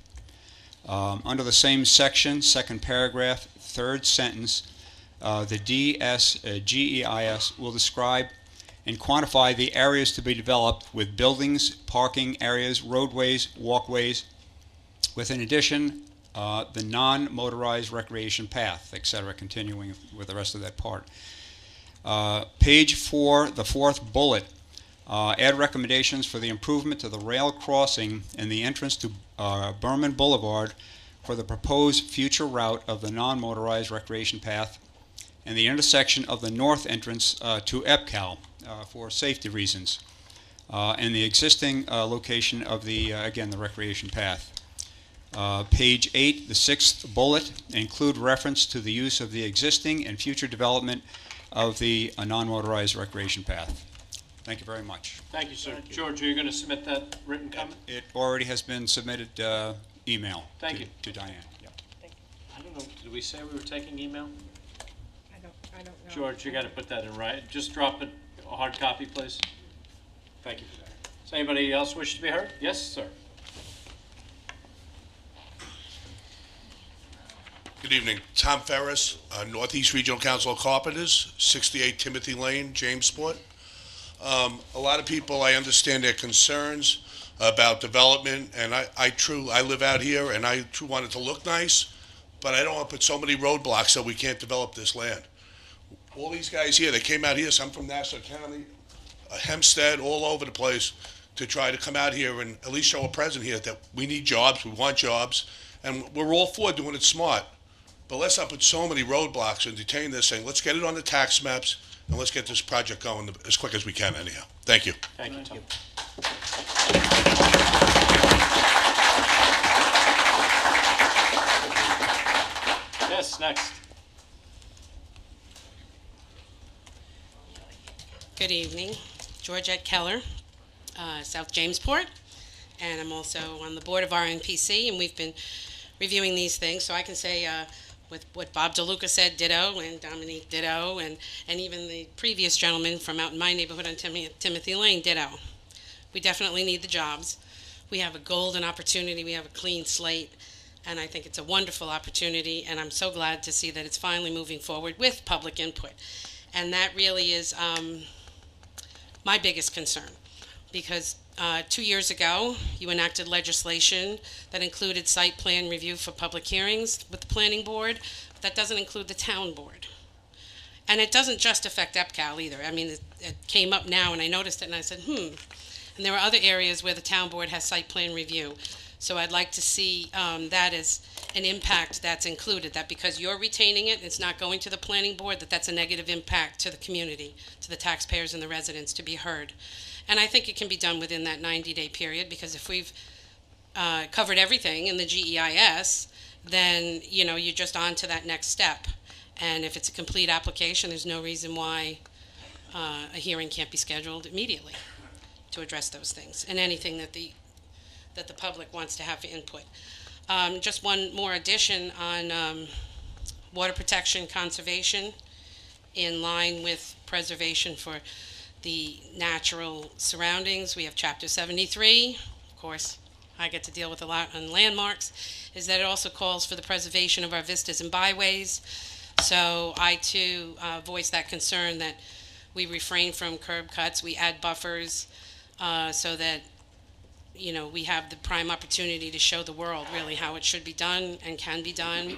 S17: Under the same section, second paragraph, third sentence, the GEIS will describe and quantify the areas to be developed with buildings, parking areas, roadways, walkways, with in addition the non-motorized recreation path, etc., continuing with the rest of that part. Page 4, the 4th bullet, add recommendations for the improvement to the rail crossing and the entrance to Berman Boulevard for the proposed future route of the non-motorized recreation path and the intersection of the north entrance to EPCAL for safety reasons, and the existing location of the, again, the recreation path. Page 8, the 6th bullet, include reference to the use of the existing and future development of the non-motorized recreation path. Thank you very much.
S1: Thank you, sir. George, are you going to submit that written comment?
S17: It already has been submitted email
S1: Thank you.
S17: to Diane. Yeah.
S1: I don't know, did we say we were taking email?
S14: I don't know.
S1: George, you got to put that in right. Just drop it, a hard copy, please. Thank you for that. Does anybody else wish to be heard? Yes, sir.
S18: Good evening. Tom Ferris, Northeast Regional Council of Carpenters, 68 Timothy Lane, Jamesport. A lot of people, I understand their concerns about development, and I live out here, and I want it to look nice, but I don't want to put so many roadblocks so we can't develop this land. All these guys here, they came out here, some from Nassau County, Hempstead, all over the place, to try to come out here and at least show a presence here that we need jobs, we want jobs, and we're all for doing it smart. But let's not put so many roadblocks and detain this thing. Let's get it on the tax maps, and let's get this project going as quick as we can anyhow. Thank you.
S1: Thank you, Tom. Yes, next.
S19: Good evening. Georgette Keller, South Jamesport, and I'm also on the board of RNPC, and we've been reviewing these things, so I can say with what Bob DeLuca said, ditto, and Dominique, ditto, and even the previous gentleman from out in my neighborhood on Timothy Lane, ditto. We definitely need the jobs. We have a golden opportunity. We have a clean slate, and I think it's a wonderful opportunity, and I'm so glad to see that it's finally moving forward with public input. And that really is my biggest concern, because 2 years ago, you enacted legislation that included site plan review for public hearings with the planning board. But that doesn't include the town board. And it doesn't just affect EPCAL either. I mean, it came up now, and I noticed it, and I said, And there are other areas where the town board has site plan review. So I'd like to see that as an impact that's included, that because you're retaining it, it's not going to the planning board, that's a negative impact to the community, to the taxpayers and the residents to be heard. And I think it can be done within that 90-day period, because if we've covered everything in the GEIS, then, you're just on to that next step. And if it's a complete application, there's no reason why a hearing can't be scheduled immediately to address those things and anything that the public wants to have for input. Just one more addition on water protection conservation, in line with preservation for the natural surroundings. We have Chapter 73. Of course, I get to deal with a lot on landmarks, is that it also calls for the preservation of our vistas and byways. So I, too, voice that concern that we refrain from curb cuts, we add buffers so that you know, we have the prime opportunity to show the world really how it should be done and can be done,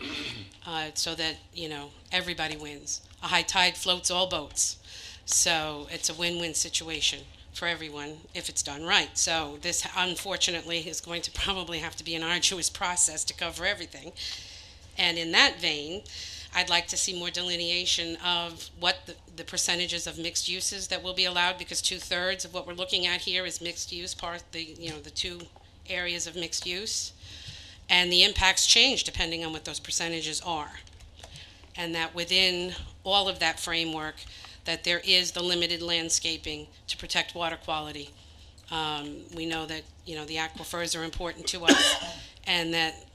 S19: so that, you know, everybody wins. A high tide floats all boats. So it's a win-win situation for everyone if it's done right. So this, unfortunately, is going to probably have to be an arduous process to cover everything. And in that vein, I'd like to see more delineation of what the percentages of mixed uses that will be allowed, because 2/3 of what we're looking at here is mixed use, the two areas of mixed use. And the impacts change depending on what those percentages are. And that within all of that framework, that there is the limited landscaping to protect water quality. We know that, you know, the aquifers are important to us, and that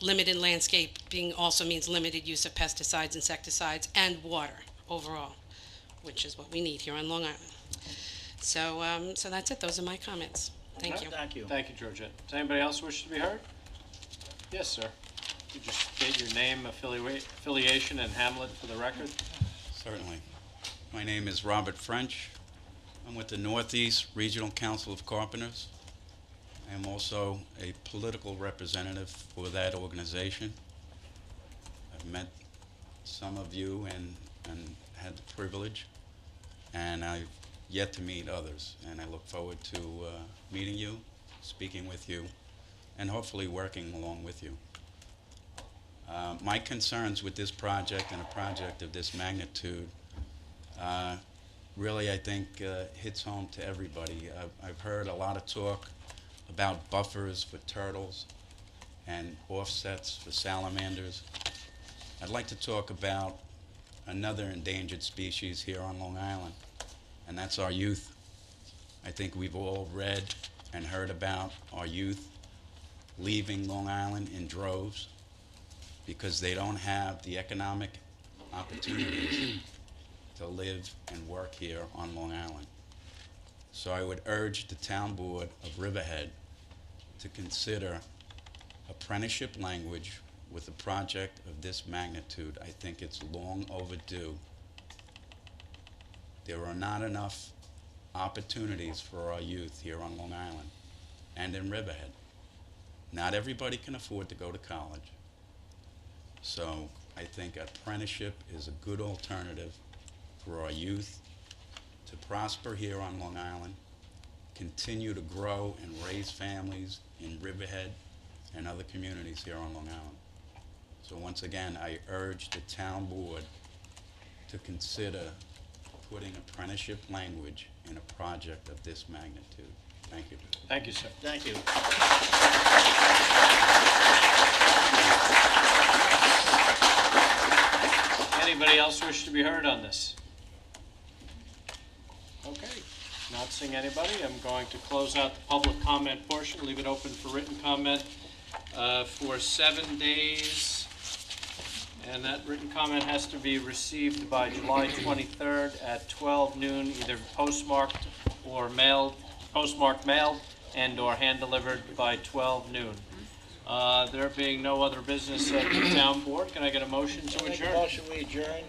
S19: limited landscaping also means limited use of pesticides, insecticides, and water overall, which is what we need here on Long Island. So, so that's it. Those are my comments. Thank you.
S7: Thank you.
S1: Thank you, Georgette. Does anybody else wish to be heard? Yes, sir. Could you state your name, affiliation, and hamlet for the record?
S20: Certainly. My name is Robert French. I'm with the Northeast Regional Council of Carpenters. I am also a political representative for that organization. I've met some of you and had the privilege, and I've yet to meet others. And I look forward to meeting you, speaking with you, and hopefully working along with you. My concerns with this project and a project of this magnitude really, I think, hits home to everybody. I've heard a lot of talk about buffers for turtles and offsets for salamanders. I'd like to talk about another endangered species here on Long Island, and that's our youth. I think we've all read and heard about our youth leaving Long Island in droves because they don't have the economic opportunities to live and work here on Long Island. So I would urge the town board of Riverhead to consider apprenticeship language with a project of this magnitude. I think it's long overdue. There are not enough opportunities for our youth here on Long Island and in Riverhead. Not everybody can afford to go to college. So I think apprenticeship is a good alternative for our youth to prosper here on Long Island, continue to grow and raise families in Riverhead and other communities here on Long Island. So once again, I urge the town board to consider putting apprenticeship language in a project of this magnitude. Thank you.
S1: Thank you, sir.
S7: Thank you.
S1: Anybody else wish to be heard on this? Okay, not seeing anybody, I'm going to close out the public comment portion, leave it open for written comment for 7 days. And that written comment has to be received by July 23rd at 12 noon, either postmarked or mailed, postmarked mailed, and or hand-delivered by 12 noon. There being no other business at the town board, can I get a motion to
S7: Make a
S1: adjourn?
S7: motion, we adjourn,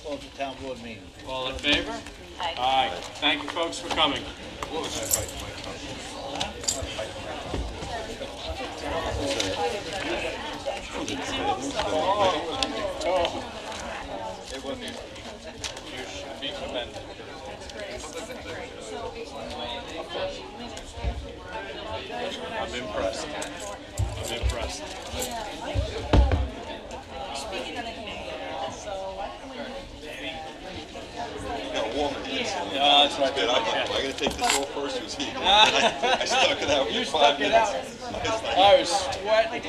S7: close the town board meeting.
S1: All in favor?
S3: Aye.
S1: Aye. Thank you, folks, for coming.
S10: It wasn't.
S1: You should be commended. I'm impressed. I'm impressed.
S10: Got a woman.
S1: Yeah, that's right.
S10: I'm gonna take this off first. It was heat. I stuck it out.
S1: You
S10: for 5
S1: stuck it out.
S10: minutes.
S1: I was sweating.